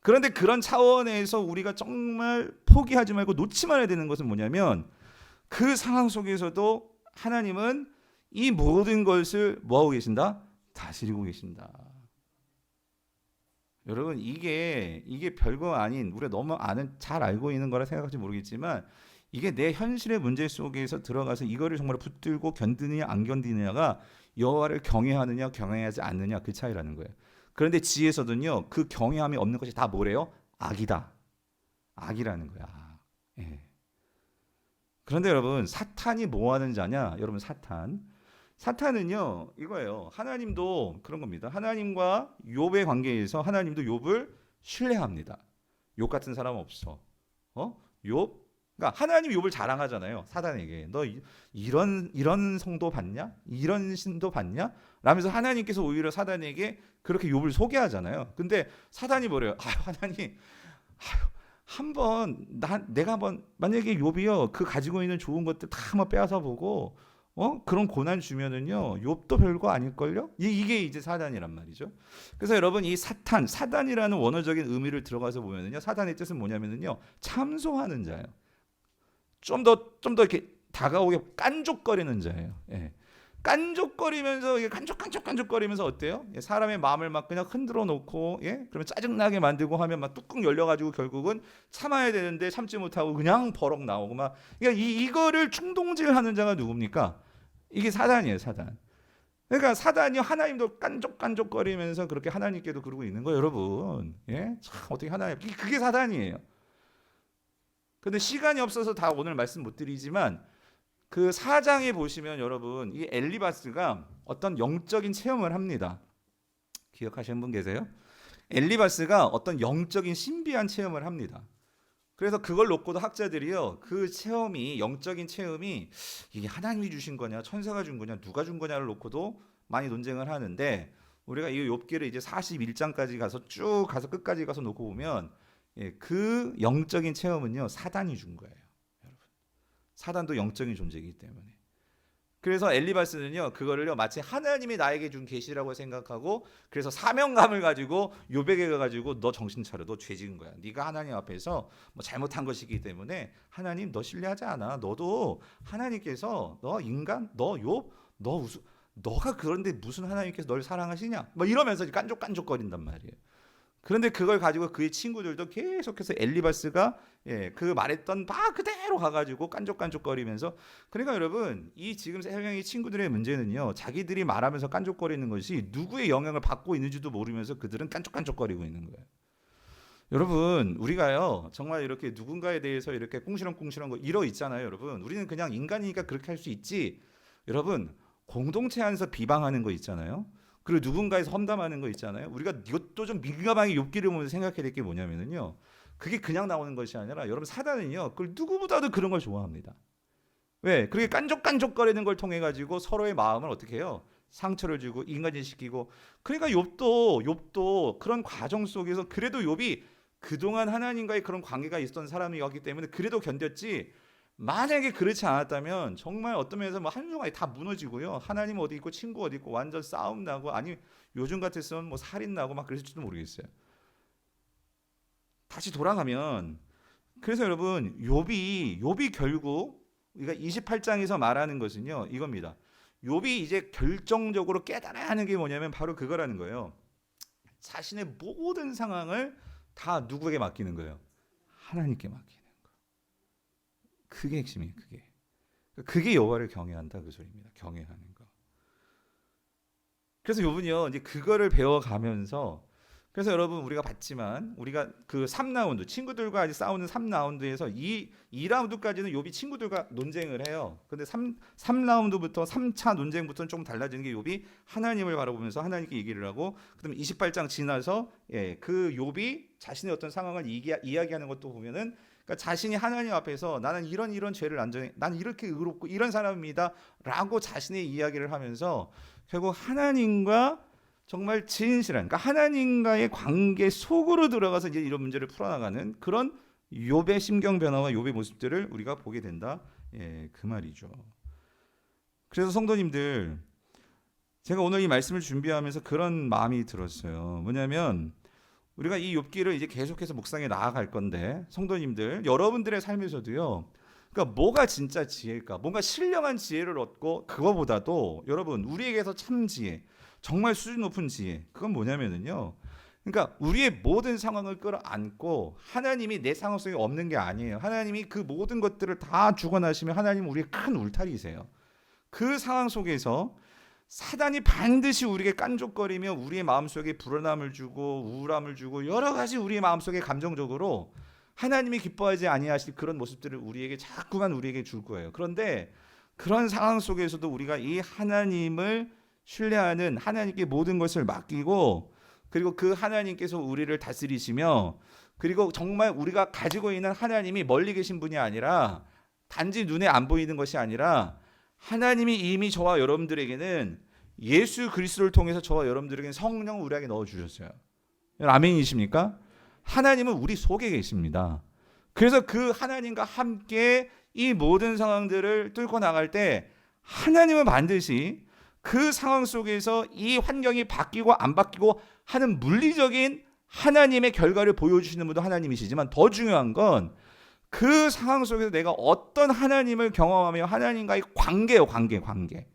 그런데 그런 차원에서 우리가 정말 포기하지 말고 놓지 말아야 되는 것은 뭐냐면 그 상황 속에서도 하나님은 이 모든 것을 뭐하고 계신다? 다스리고 계신다. 여러분 이게 별거 아닌 우리가 너무 잘 알고 있는 거라 생각할지 모르겠지만 이게 내 현실의 문제 속에서 들어가서 이거를 정말 붙들고 견디느냐 안 견디느냐가 여호와를 경외하느냐 경외하지 않느냐 그 차이라는 거예요. 그런데 지혜에서는요 그 경외함이 없는 것이 다 뭐래요? 악이다. 악이라는 거야. 예. 그런데 여러분 사탄이 뭐 하는 자냐? 여러분 사탄은요 이거예요. 하나님도 그런 겁니다. 하나님과 욥의 관계에서 하나님도 욥을 신뢰합니다. 욥 같은 사람 없어. 욥? 그러니까 하나님 욥을 자랑하잖아요. 사단에게 너 이런 성도 봤냐? 이런 신도 봤냐? 라면서 하나님께서 오히려 사단에게 그렇게 욥을 소개하잖아요. 근데 사단이 뭐래요? 하나님, 내가 한번 만약에 욥이요 그 가지고 있는 좋은 것들 다 한번 빼앗아 보고 그런 고난 주면은요 욥도 별거 아닐걸요? 이게 이제 사단이란 말이죠. 그래서 여러분 이 사단이라는 원어적인 의미를 들어가서 보면은요 사단의 뜻은 뭐냐면은요 참소하는 자예요. 좀 더 이렇게 다가오게 깐족거리는 자예요. 예. 깐족거리면서 이게 깐족거리면서 어때요? 예, 사람의 마음을 막 그냥 흔들어 놓고 그러면 짜증나게 만들고 하면 막 뚜껑 열려가지고 결국은 참아야 되는데 참지 못하고 그냥 버럭 나오고 막 그러니까 이거를 충동질하는 자가 누굽니까? 이게 사단이에요, 사단. 그러니까 사단이 하나님도 깐족거리면서 그렇게 하나님께도 그러고 있는 거예요, 여러분. 예? 참 어떻게 하나님 그게 사단이에요. 근데 시간이 없어서 다 오늘 말씀 못 드리지만 그 4장에 보시면 여러분 이 엘리바스가 어떤 영적인 체험을 합니다. 기억하시는 분 계세요? 엘리바스가 어떤 영적인 신비한 체험을 합니다. 그래서 그걸 놓고도 학자들이요 그 체험이 영적인 체험이 이게 하나님이 주신 거냐 천사가 준 거냐 누가 준 거냐를 놓고도 많이 논쟁을 하는데 우리가 이 욥기를 이제 41장까지 가서 쭉 가서 끝까지 가서 놓고 보면 그 영적인 체험은요 사단이 준 거예요. 여러분 사단도 영적인 존재이기 때문에 그래서 엘리바스는요 그거를요 마치 하나님이 나에게 준 계시라고 생각하고 그래서 사명감을 가지고 욥에게 가가지고 너 정신 차려 너 죄 지은 거야 네가 하나님 앞에서 뭐 잘못한 것이기 때문에 하나님 너 신뢰하지 않아 너도 하나님께서 너 인간 너 욥 너가 그런데 무슨 하나님께서 널 사랑하시냐 뭐 이러면서 깐족깐족거린단 말이에요. 그런데 그걸 가지고 그의 친구들도 계속해서 엘리바스가 그 말했던 바 그대로 가가지고 깐족깐족거리면서 그러니까 여러분 이 지금 세 명의 친구들의 문제는요 자기들이 말하면서 깐족거리는 것이 누구의 영향을 받고 있는지도 모르면서 그들은 깐족깐족거리고 있는 거예요. 여러분 우리가요 정말 이렇게 누군가에 대해서 이렇게 꿍시렁꿍시렁 거 이러 있잖아요. 여러분 우리는 그냥 인간이니까 그렇게 할 수 있지. 여러분 공동체 안에서 비방하는 거 있잖아요. 그리고 누군가에서 험담하는 거 있잖아요. 우리가 이것도 좀 민감하게 욥기를 보면서 생각해야 될 게 뭐냐면요. 그게 그냥 나오는 것이 아니라 여러분 사단은요. 그걸 누구보다도 그런 걸 좋아합니다. 왜? 그렇게 깐족깐족거리는 걸 통해 가지고 서로의 마음을 어떻게 해요? 상처를 주고 인간화시키고 그러니까 욥도 그런 과정 속에서 그래도 욥이 그동안 하나님과의 그런 관계가 있었던 사람이었기 때문에 그래도 견뎠지 만약에 그렇지 않았다면 정말 어떤 면에서 뭐 한순간에 다 무너지고요. 하나님 어디 있고 친구 어디 있고 완전 싸움 나고 아니 요즘 같았으면 뭐 살인 나고 막 그랬을지도 모르겠어요. 다시 돌아가면 그래서 여러분 욥이 결국 우리가 28장에서 말하는 것은요 이겁니다. 욥이 이제 결정적으로 깨달아야 하는 게 뭐냐면 바로 그거라는 거예요. 자신의 모든 상황을 다 누구에게 맡기는 거예요? 하나님께 맡기는 거. 그게 핵심이에요. 그게 여호와를 경외한다 그 소리입니다. 경외하는 거. 그래서 욥은요 이제 그거를 배워가면서 그래서 여러분 우리가 봤지만 우리가 그 3라운드 친구들과 이제 싸우는 3라운드에서 2라운드까지는 욥이 친구들과 논쟁을 해요. 근데 3라운드부터 3차 논쟁부터는 조금 달라지는 게 욥이 하나님을 바라보면서 하나님께 얘기를 하고 그다음에 28장 지나서 그 욥이 자신의 어떤 상황을 이야기하는 것도 보면은 그러니까 자신이 하나님 앞에서 나는 이런 죄를 안 정해 나는 이렇게 의롭고 이런 사람입니다라고 자신의 이야기를 하면서 결국 하나님과 정말 진실한 그러니까 하나님과의 관계 속으로 들어가서 이제 이런 문제를 풀어나가는 그런 욥의 심경 변화와 욥의 모습들을 우리가 보게 된다. 예, 그 말이죠. 그래서 성도님들, 제가 오늘 이 말씀을 준비하면서 그런 마음이 들었어요. 뭐냐면 우리가 이 욥기를 이제 계속해서 묵상해 나아갈 건데, 성도님들, 여러분들의 삶에서도요. 그러니까 뭐가 진짜 지혜일까? 뭔가 신령한 지혜를 얻고, 그거보다도 여러분 우리에게서 참 지혜, 정말 수준 높은 지혜, 그건 뭐냐면은요. 그러니까 우리의 모든 상황을 끌어안고 하나님이 내 상황 속에 없는 게 아니에요. 하나님이 그 모든 것들을 다 주관하시면 하나님은 우리의 큰 울타리이세요. 그 상황 속에서 사단이 반드시 우리에게 깐족거리며 우리의 마음속에 불안함을 주고 우울함을 주고 여러 가지 우리의 마음속에 감정적으로 하나님이 기뻐하지 아니하실 그런 모습들을 우리에게 자꾸만 우리에게 줄 거예요. 그런데 그런 상황 속에서도 우리가 이 하나님을 신뢰하는, 하나님께 모든 것을 맡기고, 그리고 그 하나님께서 우리를 다스리시며, 그리고 정말 우리가 가지고 있는 하나님이 멀리 계신 분이 아니라 단지 눈에 안 보이는 것이 아니라 하나님이 이미 저와 여러분들에게는 예수 그리스도를 통해서 저와 여러분들에게는 성령을 우리에게 넣어주셨어요. 아멘이십니까? 하나님은 우리 속에 계십니다. 그래서 그 하나님과 함께 이 모든 상황들을 뚫고 나갈 때 하나님은 반드시 그 상황 속에서 이 환경이 바뀌고 안 바뀌고 하는 물리적인 하나님의 결과를 보여주시는 분도 하나님이시지만, 더 중요한 건 그 상황 속에서 내가 어떤 하나님을 경험하며 하나님과의 관계예요. 관계.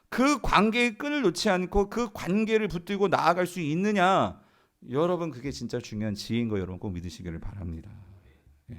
그 관계의 끈을 놓지 않고 그 관계를 붙들고 나아갈 수 있느냐, 여러분 그게 진짜 중요한 지혜인 거 여러분 꼭 믿으시기를 바랍니다. 예.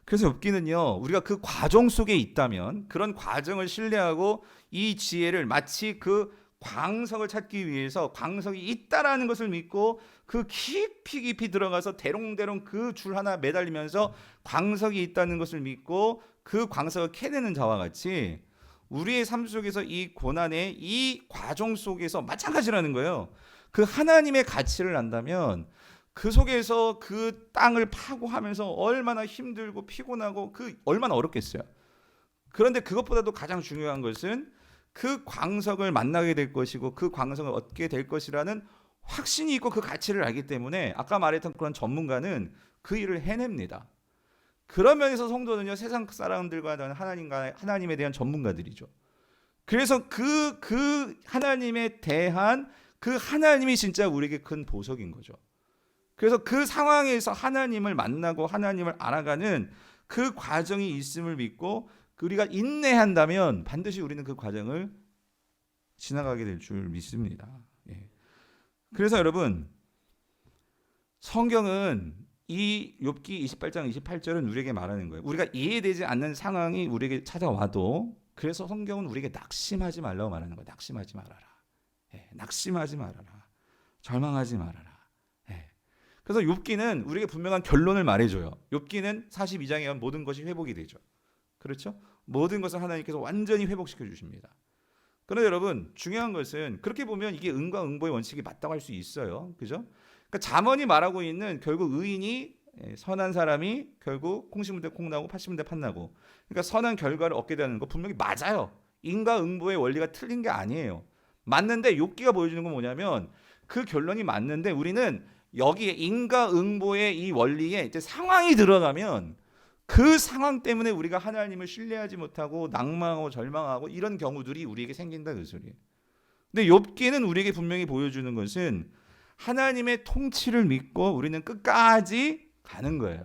그래서 욥기는요, 우리가 그 과정 속에 있다면, 그런 과정을 신뢰하고 이 지혜를 마치 그 광석을 찾기 위해서 광석이 있다라는 것을 믿고 그 깊이 들어가서 대롱대롱 그 줄 하나 매달리면서 광석이 있다는 것을 믿고 그 광석을 캐내는 자와 같이 우리의 삶 속에서 이 고난의 이 과정 속에서 마찬가지라는 거예요. 그 하나님의 가치를 안다면 그 속에서 그 땅을 파고 하면서 얼마나 힘들고 피곤하고 그 얼마나 어렵겠어요. 그런데 그것보다도 가장 중요한 것은 그 광석을 만나게 될 것이고 그 광석을 얻게 될 것이라는 확신이 있고 그 가치를 알기 때문에 아까 말했던 그런 전문가는 그 일을 해냅니다. 그런 면에서 성도는요, 세상 사람들과 하나님에 대한 전문가들이죠. 그래서 그 하나님에 대한 그 하나님이 진짜 우리에게 큰 보석인 거죠. 그래서 그 상황에서 하나님을 만나고 하나님을 알아가는 그 과정이 있음을 믿고 우리가 인내한다면 반드시 우리는 그 과정을 지나가게 될 줄 믿습니다. 예. 그래서 여러분, 성경은 이 욥기 28장 28절은 우리에게 말하는 거예요. 우리가 이해되지 않는 상황이 우리에게 찾아와도, 그래서 성경은 우리에게 낙심하지 말라고 말하는 거예요. 낙심하지 말아라. 예. 낙심하지 말아라. 절망하지 말아라. 예. 그래서 욥기는 우리에게 분명한 결론을 말해줘요. 욥기는 42장에 가면 모든 것이 회복이 되죠. 그렇죠? 모든 것을 하나님께서 완전히 회복시켜 주십니다. 그런데 여러분, 중요한 것은 그렇게 보면 이게 응과 응보의 원칙이 맞다고 할 수 있어요. 그죠? 그러니까 잠언이 말하고 있는 결국 의인이, 선한 사람이 결국 콩심을 때 콩나고 팥심을 때 팥나고, 그러니까 선한 결과를 얻게 되는 거 분명히 맞아요. 인과 응보의 원리가 틀린 게 아니에요. 맞는데 욥기가 보여주는 건 뭐냐면 그 결론이 맞는데 우리는 여기에 인과 응보의 이 원리에 이제 상황이 들어가면 그 상황 때문에 우리가 하나님을 신뢰하지 못하고 낭망하고 절망하고 이런 경우들이 우리에게 생긴다 그 소리예요. 근데 욥기는 우리에게 분명히 보여주는 것은 하나님의 통치를 믿고 우리는 끝까지 가는 거예요.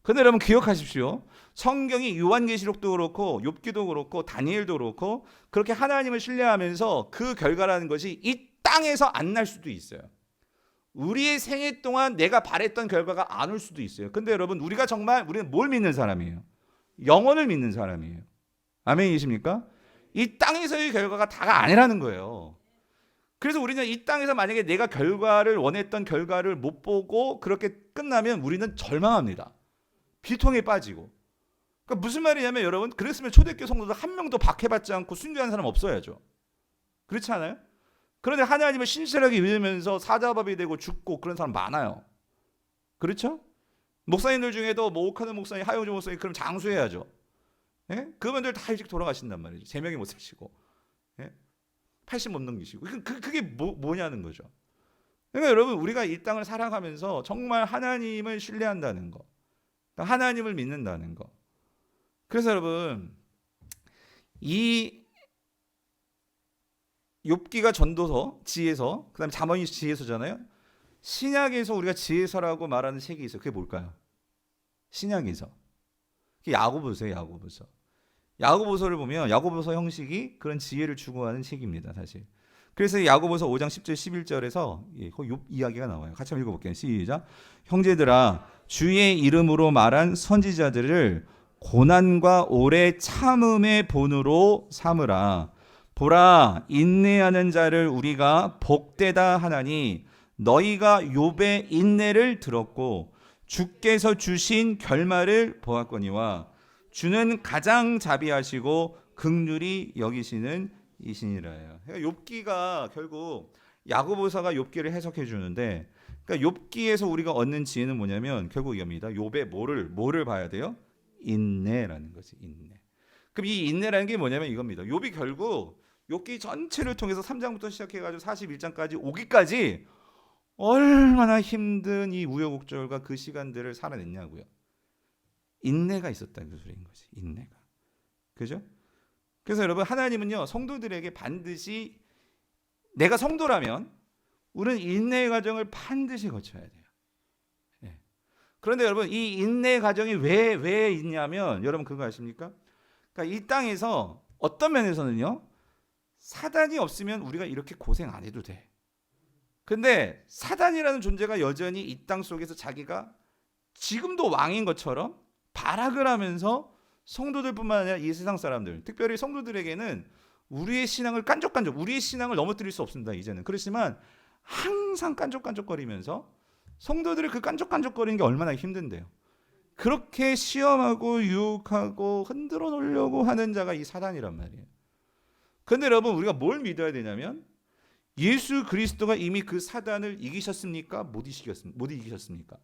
그런데 여러분 기억하십시오. 성경이 요한계시록도 그렇고 욥기도 그렇고 다니엘도 그렇고 그렇게 하나님을 신뢰하면서 그 결과라는 것이 이 땅에서 안 날 수도 있어요. 우리의 생애 동안 내가 바랬던 결과가 안 올 수도 있어요. 근데 여러분, 우리는 뭘 믿는 사람이에요? 영원을 믿는 사람이에요. 아멘이십니까? 이 땅에서의 결과가 다가 아니라는 거예요. 그래서 우리는 이 땅에서 만약에 내가 원했던 결과를 못 보고 그렇게 끝나면 우리는 절망합니다. 비통에 빠지고. 그러니까 무슨 말이냐면 여러분, 그랬으면 초대교회 성도들 한 명도 박해받지 않고 순교한 사람 없어야죠. 그렇지 않아요? 그런데 하나님을 신실하게 믿으면서 사자밥이 되고 죽고 그런 사람 많아요. 그렇죠? 목사님들 중에도 오카노 목사님, 하요조 목사님 그럼 장수해야죠. 예? 그분들 다 일찍 돌아가신단 말이죠. 3명이 못 사시고. 예? 80 못 넘기시고. 그게 뭐냐는 거죠. 그러니까 여러분 우리가 이 땅을 살아가면서 정말 하나님을 신뢰한다는 거, 그러니까 하나님을 믿는다는 거. 그래서 여러분 이 욥기가 전도서, 지혜서, 그다음에 잠언이 지혜서잖아요. 신약에서 우리가 지혜서라고 말하는 책이 있어요. 그게 뭘까요? 신약에서. 그게 야고보서예요. 야고보서. 야고보서를 보면 야고보서 형식이 그런 지혜를 추구하는 책입니다. 사실. 그래서 야고보서 5장 10절 11절에서 욥 이야기가 나와요. 같이 한번 읽어볼게요. 시작. 형제들아 주의 이름으로 말한 선지자들을 고난과 오래 참음의 본으로 삼으라. 보라 인내하는 자를 우리가 복되다 하나니 너희가 욥의 인내를 들었고 주께서 주신 결말을 보았거니와 주는 가장 자비하시고 긍휼히 여기시는 이신이라요. 그러니까 욥기가 결국 야고보서가 욥기를 해석해 주는데, 그러니까 욥기에서 우리가 얻는 지혜는 뭐냐면 결국 이겁니다. 욥의 뭐를 봐야 돼요? 인내라는 거지. 인내. 그럼 이 인내라는 게 뭐냐면 이겁니다. 욥이 결국 욥기 전체를 통해서 3장부터 시작해가지고 41장까지 오기까지 얼마나 힘든 이 우여곡절과 그 시간들을 살아냈냐고요. 인내가 있었다는 소리인 거지. 인내가. 그죠? 그래서 여러분 하나님은요 성도들에게 반드시, 내가 성도라면 우리는 인내의 과정을 반드시 거쳐야 돼요. 네. 그런데 여러분 이 인내의 과정이 왜 있냐면 여러분 그거 아십니까? 그러니까 이 땅에서 어떤 면에서는요 사단이 없으면 우리가 이렇게 고생 안 해도 돼. 근데 사단이라는 존재가 여전히 이 땅 속에서 자기가 지금도 왕인 것처럼 발악을 하면서 성도들뿐만 아니라 이 세상 사람들, 특별히 성도들에게는 우리의 신앙을 우리의 신앙을 넘어뜨릴 수 없습니다. 이제는. 그렇지만 항상 깐족깐족거리면서 성도들의 그 깐족깐족거리는 게 얼마나 힘든데요. 그렇게 시험하고 유혹하고 흔들어 놓으려고 하는 자가 이 사단이란 말이에요. 그런데 여러분 우리가 뭘 믿어야 되냐면 예수 그리스도가 이미 그 사단을 이기셨습니까? 못 이기셨습니까?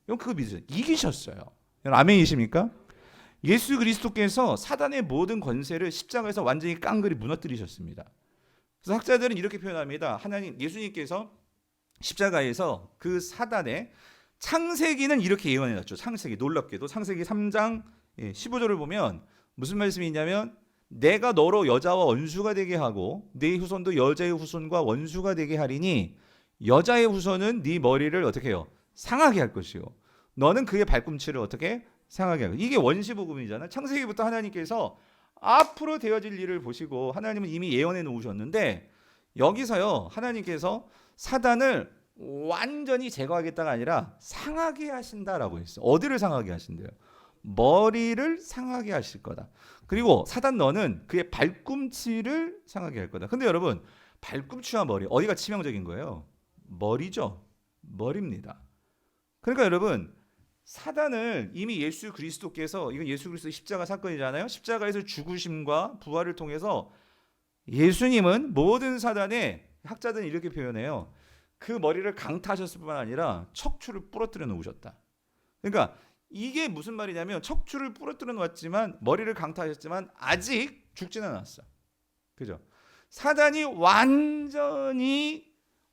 여러분 그거 믿으세요. 이기셨어요. 여러분 아멘이십니까? 예수 그리스도께서 사단의 모든 권세를 십자가에서 완전히 깡그리 무너뜨리셨습니다. 그래서 학자들은 이렇게 표현합니다. 예수님께서 십자가에서 그 사단의 창세기는 이렇게 예언해놨죠. 창세기, 놀랍게도 창세기 3장 15절을 보면 무슨 말씀이 있냐면 내가 너로 여자와 원수가 되게 하고 네 후손도 여자의 후손과 원수가 되게 하리니 여자의 후손은 네 머리를 어떻게 해요? 상하게 할 것이요 너는 그의 발꿈치를 어떻게 상하게 할 것이요. 이게 원시복음이잖아요. 창세기부터 하나님께서 앞으로 되어질 일을 보시고 하나님은 이미 예언해 놓으셨는데 여기서요 하나님께서 사단을 완전히 제거하겠다가 아니라 상하게 하신다라고 했어요. 어디를 상하게 하신대요? 머리를 상하게 하실 거다. 그리고 사단 너는 그의 발꿈치를 상하게 할 거다. 근데 여러분 발꿈치와 머리 어디가 치명적인 거예요? 머리죠. 머리입니다. 그러니까 여러분 사단을 이미 예수 그리스도께서, 이건 예수 그리스도 십자가 사건이잖아요. 십자가에서 죽으심과 부활을 통해서 예수님은 모든 사단의, 학자들은 이렇게 표현해요. 그 머리를 강타하셨을 뿐만 아니라 척추를 부러뜨려 놓으셨다. 그러니까 이게 무슨 말이냐면 척추를 부러뜨려 놓았지만 머리를 강타하셨지만 아직 죽지는 않았어. 그죠? 사단이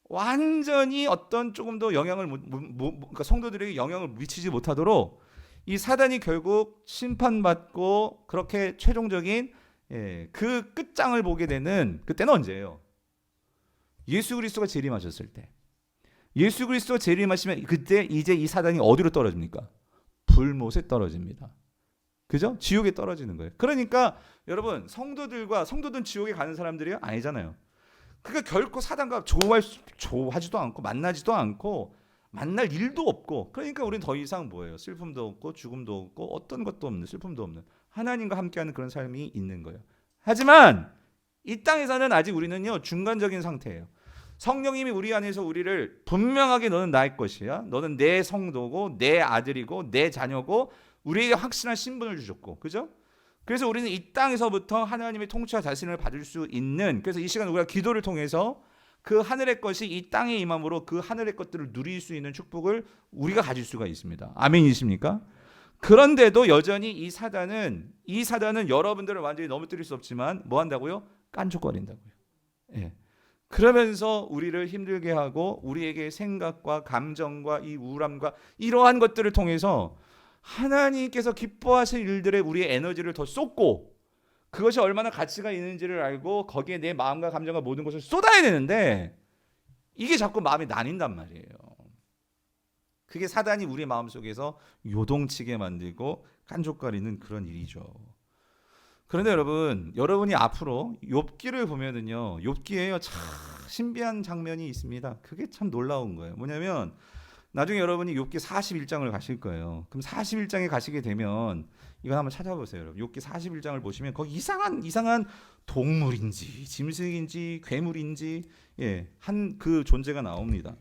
완전히 어떤 조금 더 영향을 그러니까 성도들에게 영향을 미치지 못하도록 이 사단이 결국 심판받고 그렇게 최종적인 그 끝장을 보게 되는 그때는 언제예요? 예수 그리스도가 재림하셨을 때. 예수 그리스도가 재림하시면 그때 이제 이 사단이 어디로 떨어집니까? 불못에 떨어집니다. 그죠? 지옥에 떨어지는 거예요. 그러니까 여러분 성도들은 지옥에 가는 사람들이 아니잖아요. 그러니까 결코 사단과 조하지도 않고 만나지도 않고 만날 일도 없고, 그러니까 우리는 더 이상 뭐예요? 슬픔도 없고 죽음도 없고 어떤 것도 없는, 슬픔도 없는 하나님과 함께하는 그런 삶이 있는 거예요. 하지만 이 땅에서는 아직 우리는요 중간적인 상태예요. 성령님이 우리 안에서 우리를 분명하게 너는 나의 것이야, 너는 내 성도고 내 아들이고 내 자녀고 우리에게 확실한 신분을 주셨고, 그죠? 그래서 우리는 이 땅에서부터 하나님의 통치와 다스림을 받을 수 있는, 그래서 이 시간 우리가 기도를 통해서 그 하늘의 것이 이 땅에 임함으로 그 하늘의 것들을 누릴 수 있는 축복을 우리가 가질 수가 있습니다. 아멘이십니까? 그런데도 여전히 이 사단은 여러분들을 완전히 넘어뜨릴 수 없지만 뭐 한다고요? 깐족거린다고요. 예. 그러면서 우리를 힘들게 하고 우리에게 생각과 감정과 이 우울함과 이러한 것들을 통해서 하나님께서 기뻐하실 일들에 우리의 에너지를 더 쏟고 그것이 얼마나 가치가 있는지를 알고 거기에 내 마음과 감정과 모든 것을 쏟아야 되는데 이게 자꾸 마음이 나뉜단 말이에요. 그게 사단이 우리 마음속에서 요동치게 만들고 깐족거리는 그런 일이죠. 그런데 여러분이 앞으로 욥기를 보면은요, 욥기에요 참 신비한 장면이 있습니다. 그게 참 놀라운 거예요. 뭐냐면 나중에 여러분이 욥기 41장을 가실 거예요. 그럼 41장에 가시게 되면 이건 한번 찾아보세요. 여러분. 욥기 41장을 보시면 거기 이상한 동물인지 짐승인지 괴물인지 한 그 존재가 나옵니다.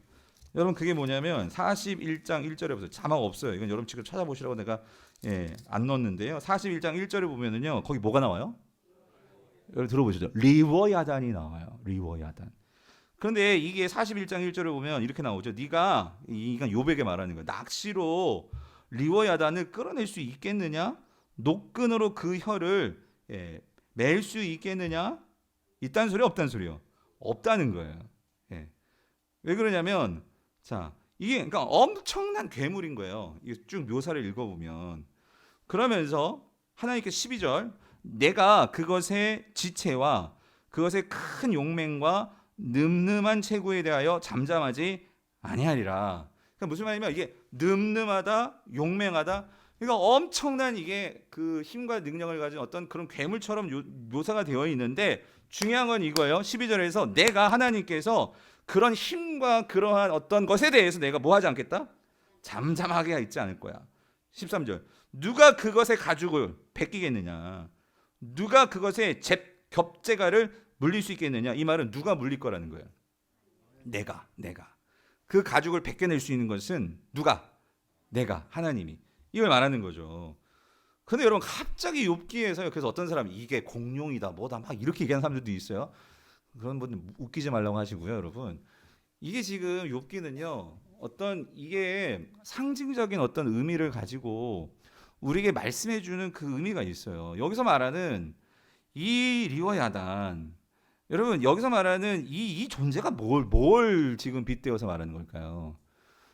여러분 그게 뭐냐면 41장 1절에 보세요. 자막 없어요. 이건 여러분 지금 찾아보시라고 내가 안 넣었는데요. 41장 1절에 보면은요. 거기 뭐가 나와요? 여러분 들어보시죠. 리워야단이 나와요. 리워야단. 그런데 이게 41장 1절을 보면 이렇게 나오죠. 네가 이건 욥에게 말하는 거예요. 낚시로 리워야단을 끌어낼 수 있겠느냐? 노끈으로 그 혀를 맬 수 있겠느냐? 있다는 소리 없다는 소리요? 없다는 거예요. 왜 그러냐면 자 이게 그러니까 엄청난 괴물인 거예요. 이게 쭉 묘사를 읽어보면 그러면서 하나님께 12절 내가 그것의 지체와 그것의 큰 용맹과 늠름한 체구에 대하여 잠잠하지 아니하리라. 그러니까 무슨 말이냐면 이게 늠름하다, 용맹하다. 그러니까 엄청난 이게 그 힘과 능력을 가진 어떤 그런 괴물처럼 묘사가 되어 있는데 중요한 건 이거예요. 12절에서 내가 하나님께서 그런 힘과 그러한 어떤 것에 대해서 내가 뭐 하지 않겠다? 잠잠하게 있지 않을 거야. 13절 누가 그것의 가죽을 베끼겠느냐? 누가 그것의 겹재가를 물릴 수 있겠느냐? 이 말은 누가 물릴 거라는 거예요. 내가 그 가죽을 벗겨낼 수 있는 것은 누가? 내가 하나님이 이걸 말하는 거죠. 근데 여러분 갑자기 욥기에서요. 그래서 어떤 사람이 이게 공룡이다 뭐다 막 이렇게 얘기하는 사람들도 있어요. 그런 분들 웃기지 말라고 하시고요, 여러분. 이게 지금 욥기는요. 어떤 이게 상징적인 어떤 의미를 가지고 우리에게 말씀해 주는 그 의미가 있어요. 여기서 말하는 이 리워야단 여러분 여기서 말하는 이 존재가 뭘 지금 빗대어서 말하는 걸까요?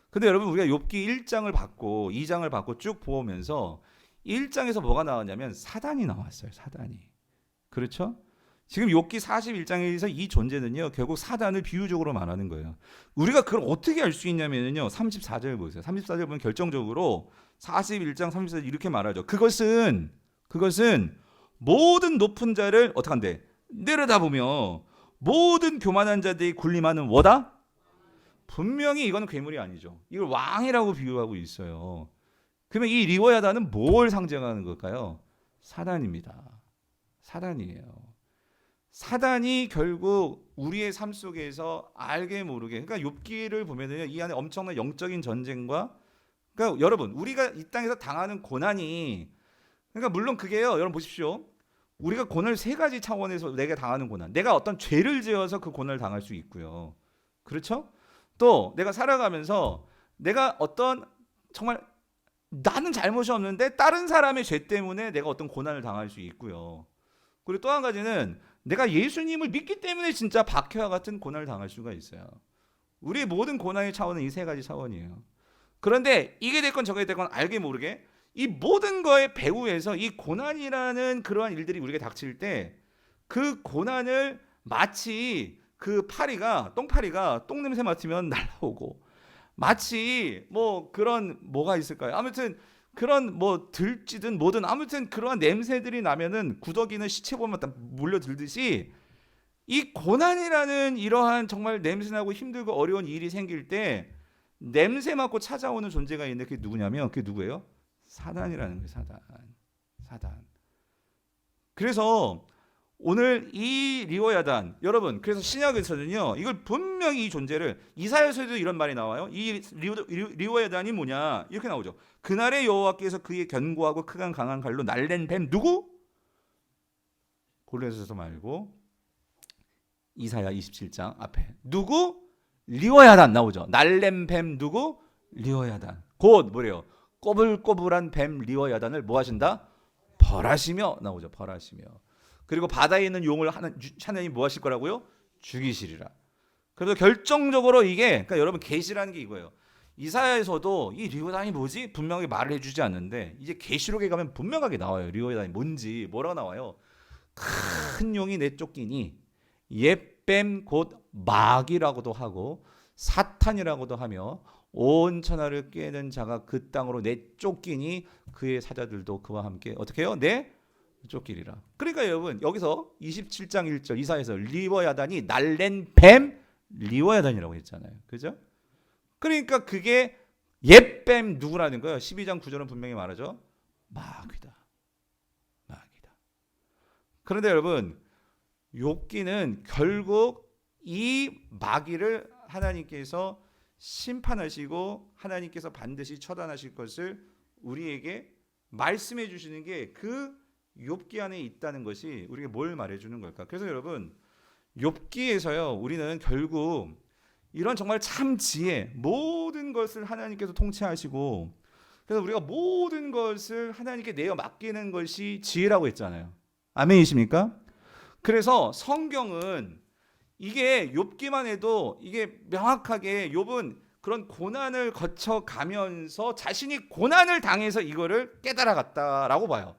근데 여러분 우리가 욥기 1장을 받고 2장을 받고 쭉 보면서 1장에서 뭐가 나왔냐면 사단이 나왔어요. 사단이. 그렇죠? 지금 욥기 41장에서 이 존재는요. 결국 사단을 비유적으로 말하는 거예요. 우리가 그걸 어떻게 알 수 있냐면요. 34절 보세요. 34절 보면 결정적으로 41장 34절 이렇게 말하죠. 그것은 모든 높은 자를 어떻게 한대? 내려다보며 모든 교만한 자들이 군림하는 뭐다? 분명히 이거는 괴물이 아니죠. 이걸 왕이라고 비유하고 있어요. 그러면 이 리워야다는 뭘 상징하는 걸까요? 사단입니다. 사단이에요. 사단이 결국 우리의 삶 속에서 알게 모르게 그러니까 욥기를 보면은요. 이 안에 엄청난 영적인 전쟁과 그러니까 여러분 우리가 이 땅에서 당하는 고난이 그러니까 물론 그게요. 여러분 보십시오. 우리가 고난을 세 가지 차원에서 내가 당하는 고난. 내가 어떤 죄를 지어서 그 고난을 당할 수 있고요. 그렇죠? 또 내가 살아가면서 내가 어떤 정말 나는 잘못이 없는데 다른 사람의 죄 때문에 내가 어떤 고난을 당할 수 있고요. 그리고 또 한 가지는 내가 예수님을 믿기 때문에 진짜 박해와 같은 고난을 당할 수가 있어요. 우리의 모든 고난의 차원은 이 세 가지 차원이에요. 그런데 이게 됐건 저게 됐건 알게 모르게 이 모든 거의 배후에서 이 고난이라는 그러한 일들이 우리에게 닥칠 때 그 고난을 마치 그 똥파리가 똥냄새 맡으면 날아오고 마치 뭐 그런 뭐가 있을까요? 아무튼 그런 뭐 들쥐든 뭐든 아무튼 그러한 냄새들이 나면은 구더기는 시체 보면 다 물려들듯이 이 고난이라는 이러한 정말 냄새나고 힘들고 어려운 일이 생길 때 냄새 맡고 찾아오는 존재가 있는데 그게 누구냐면 그게 누구예요? 사단이라는 거예요. 사단. 그래서 오늘 이 리워야단 여러분 그래서 신약에서는요 이걸 분명히 이 존재를 이사야서에도 이런 말이 나와요. 이 리워야단이 뭐냐 이렇게 나오죠. 그날의 여호와께서 그의 견고하고 크고 강한 칼로 날랜 뱀 누구? 골리앗에서 말고 이사야 27장 앞에 누구? 리워야단 나오죠. 날랜 뱀 누구? 리워야단. 곧 뭐래요? 꼬불꼬불한 뱀 리워야단을 뭐 하신다? 벌하시며 나오죠. 벌하시며. 그리고 바다에 있는 용을 하나님 뭐 하실 거라고요? 죽이시리라. 그래서 결정적으로 이게 그러니까 여러분 계시라는 게 이거예요. 이사야에서도 이 리오단이 뭐지? 분명히 말을 해주지 않는데 이제 계시록에 가면 분명하게 나와요. 리오단이 뭔지 뭐라고 나와요? 큰 용이 내쫓기니 옛뱀 곧 마귀라고도 하고 사탄이라고도 하며 온 천하를 꿰는 자가 그 땅으로 내쫓기니 그의 사자들도 그와 함께 어떻게 해요? 내쫓기리라. 그러니까 여러분 여기서 27장 1절 이사야에서 리워야단이 날랜 뱀 리워야단이라고 했잖아요. 그죠? 그러니까 그게 옛뱀 누구라는 거예요? 12장 9절은 분명히 말하죠. 마귀다. 마귀다. 그런데 여러분 욥기는 결국 이 마귀를 하나님께서 심판하시고 하나님께서 반드시 처단하실 것을 우리에게 말씀해 주시는 게 그 욥기 안에 있다는 것이 우리에게 뭘 말해 주는 걸까? 그래서 여러분 욥기에서요 우리는 결국 이런 정말 참 지혜 모든 것을 하나님께서 통치하시고 그래서 우리가 모든 것을 하나님께 내어 맡기는 것이 지혜라고 했잖아요. 아멘이십니까? 그래서 성경은 이게 욥기만 해도 이게 명확하게 욥은 그런 고난을 거쳐 가면서 자신이 고난을 당해서 이거를 깨달아갔다라고 봐요.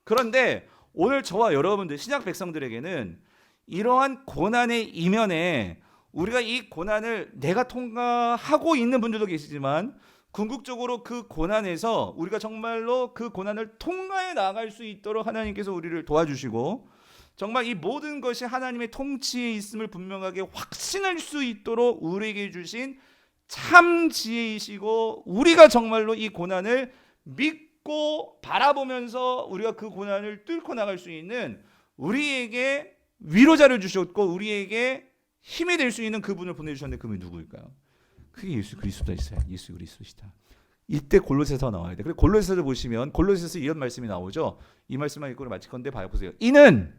그런데 오늘 저와 여러분들 신약 백성들에게는 이러한 고난의 이면에 우리가 이 고난을 내가 통과하고 있는 분들도 계시지만 궁극적으로 그 고난에서 우리가 정말로 그 고난을 통과해 나갈 수 있도록 하나님께서 우리를 도와주시고 정말 이 모든 것이 하나님의 통치에 있음을 분명하게 확신할 수 있도록 우리에게 주신 참 지혜이시고 우리가 정말로 이 고난을 믿고 바라보면서 우리가 그 고난을 뚫고 나갈 수 있는 우리에게 위로자를 주셨고 우리에게 힘이 될 수 있는 그분을 보내주셨는데 그분이 누구일까요? 그게 예수 그리스도이시다. 예수 그리스도시다. 이때 골로새서 나와야 돼. 그리고 골로새서 보시면 골로새서 이런 말씀이 나오죠. 이 말씀만 읽고 마칠 건데 보세요. 이는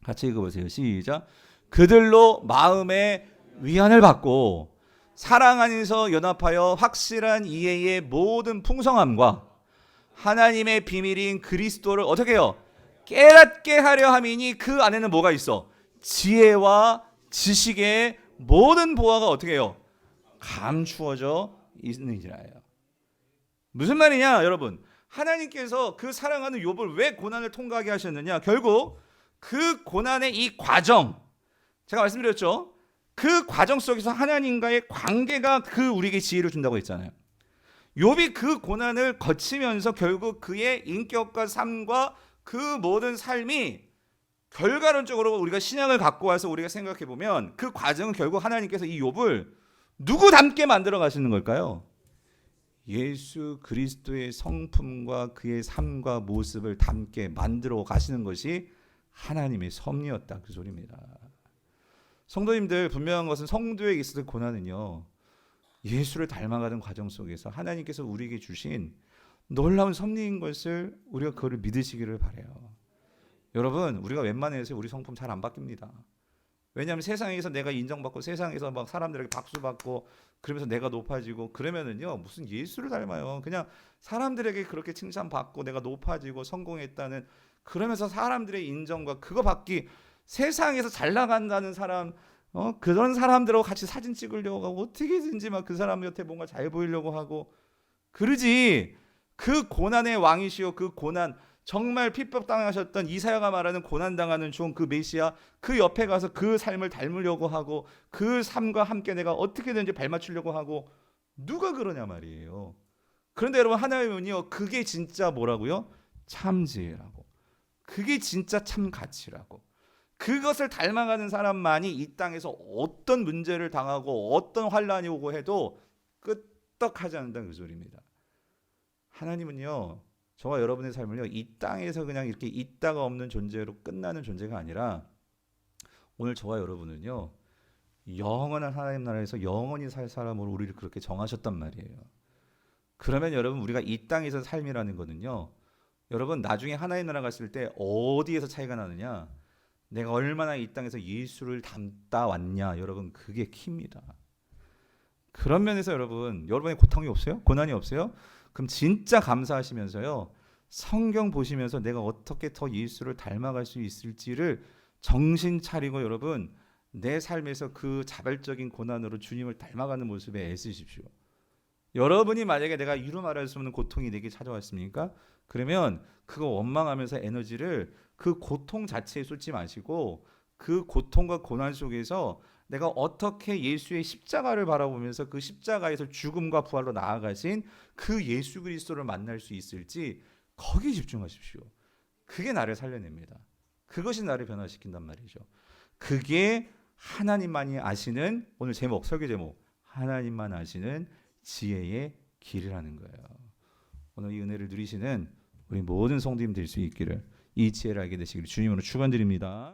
같이 읽어보세요. 시작. 그들로 마음의 위안을 받고 사랑 안에서 연합하여 확실한 이해의 모든 풍성함과 하나님의 비밀인 그리스도를 어떻게 해요? 깨닫게 하려 함이니 그 안에는 뭐가 있어? 지혜와 지식의 모든 보화가 어떻게 해요? 감추어져 있느니라예요. 무슨 말이냐 여러분? 하나님께서 그 사랑하는 욥을 왜 고난을 통과하게 하셨느냐? 결국 그 고난의 이 과정 제가 말씀드렸죠. 그 과정 속에서 하나님과의 관계가 그 우리에게 지혜를 준다고 했잖아요. 욥이 그 고난을 거치면서 결국 그의 인격과 삶과 그 모든 삶이 결과론적으로 우리가 신약을 갖고 와서 우리가 생각해 보면 그 과정은 결국 하나님께서 이 욥을 누구 닮게 만들어 가시는 걸까요? 예수 그리스도의 성품과 그의 삶과 모습을 닮게 만들어 가시는 것이 하나님의 섭리였다 그 소리입니다. 성도님들 분명한 것은 성도에게 있었을 고난은요 예수를 닮아가는 과정 속에서 하나님께서 우리에게 주신 놀라운 섭리인 것을 우리가 그거를 믿으시기를 바라요. 여러분 우리가 웬만해서 우리 성품 잘 안 바뀝니다. 왜냐하면 세상에서 내가 인정받고 세상에서 막 사람들에게 박수받고 그러면서 내가 높아지고 그러면은요 무슨 예수를 닮아요. 그냥 사람들에게 그렇게 칭찬받고 내가 높아지고 성공했다는 그러면서 사람들의 인정과 그거 받기 세상에서 잘 나간다는 사람 그런 사람들하고 같이 사진 찍으려고 하고 어떻게든지 막 그 사람 곁에 뭔가 잘 보이려고 하고 그러지. 그 고난의 왕이시오 그 고난 정말 핍박당하셨던 이사야가 말하는 고난당하는 종 그 메시아 그 옆에 가서 그 삶을 닮으려고 하고 그 삶과 함께 내가 어떻게든지 발맞추려고 하고 누가 그러냐 말이에요. 그런데 여러분 하나님은요 그게 진짜 뭐라고요? 참지혜라고. 그게 진짜 참 가치라고. 그것을 닮아가는 사람만이 이 땅에서 어떤 문제를 당하고 어떤 환란이 오고 해도 끄떡하지 않는다는 그 소리입니다. 하나님은요 저와 여러분의 삶을요 이 땅에서 그냥 이렇게 있다가 없는 존재로 끝나는 존재가 아니라 오늘 저와 여러분은요 영원한 하나님 나라에서 영원히 살 사람으로 우리를 그렇게 정하셨단 말이에요. 그러면 여러분 우리가 이 땅에서 삶이라는 거는요 여러분 나중에 하나님 나라 갔을 때 어디에서 차이가 나느냐 내가 얼마나 이 땅에서 예수를 닮다 왔냐 여러분 그게 키입니다. 그런 면에서 여러분의 고통이 없어요? 고난이 없어요? 그럼 진짜 감사하시면서요 성경 보시면서 내가 어떻게 더 예수를 닮아갈 수 있을지를 정신 차리고 여러분 내 삶에서 그 자발적인 고난으로 주님을 닮아가는 모습에 애쓰십시오. 여러분이 만약에 내가 이루 말할 수 없는 고통이 내게 찾아왔습니까? 그러면 그거 원망하면서 에너지를 그 고통 자체에 쏟지 마시고 그 고통과 고난 속에서 내가 어떻게 예수의 십자가를 바라보면서 그 십자가에서 죽음과 부활로 나아가신 그 예수 그리스도를 만날 수 있을지 거기에 집중하십시오. 그게 나를 살려냅니다. 그것이 나를 변화시킨단 말이죠. 그게 하나님만이 아시는, 오늘 제목, 설교 제목, 하나님만 아시는 지혜의 길이라는 거예요. 오늘 이 은혜를 누리시는 우리 모든 성도님 될 수 있기를, 이 지혜를 알게 되시기를 주님으로 축원드립니다.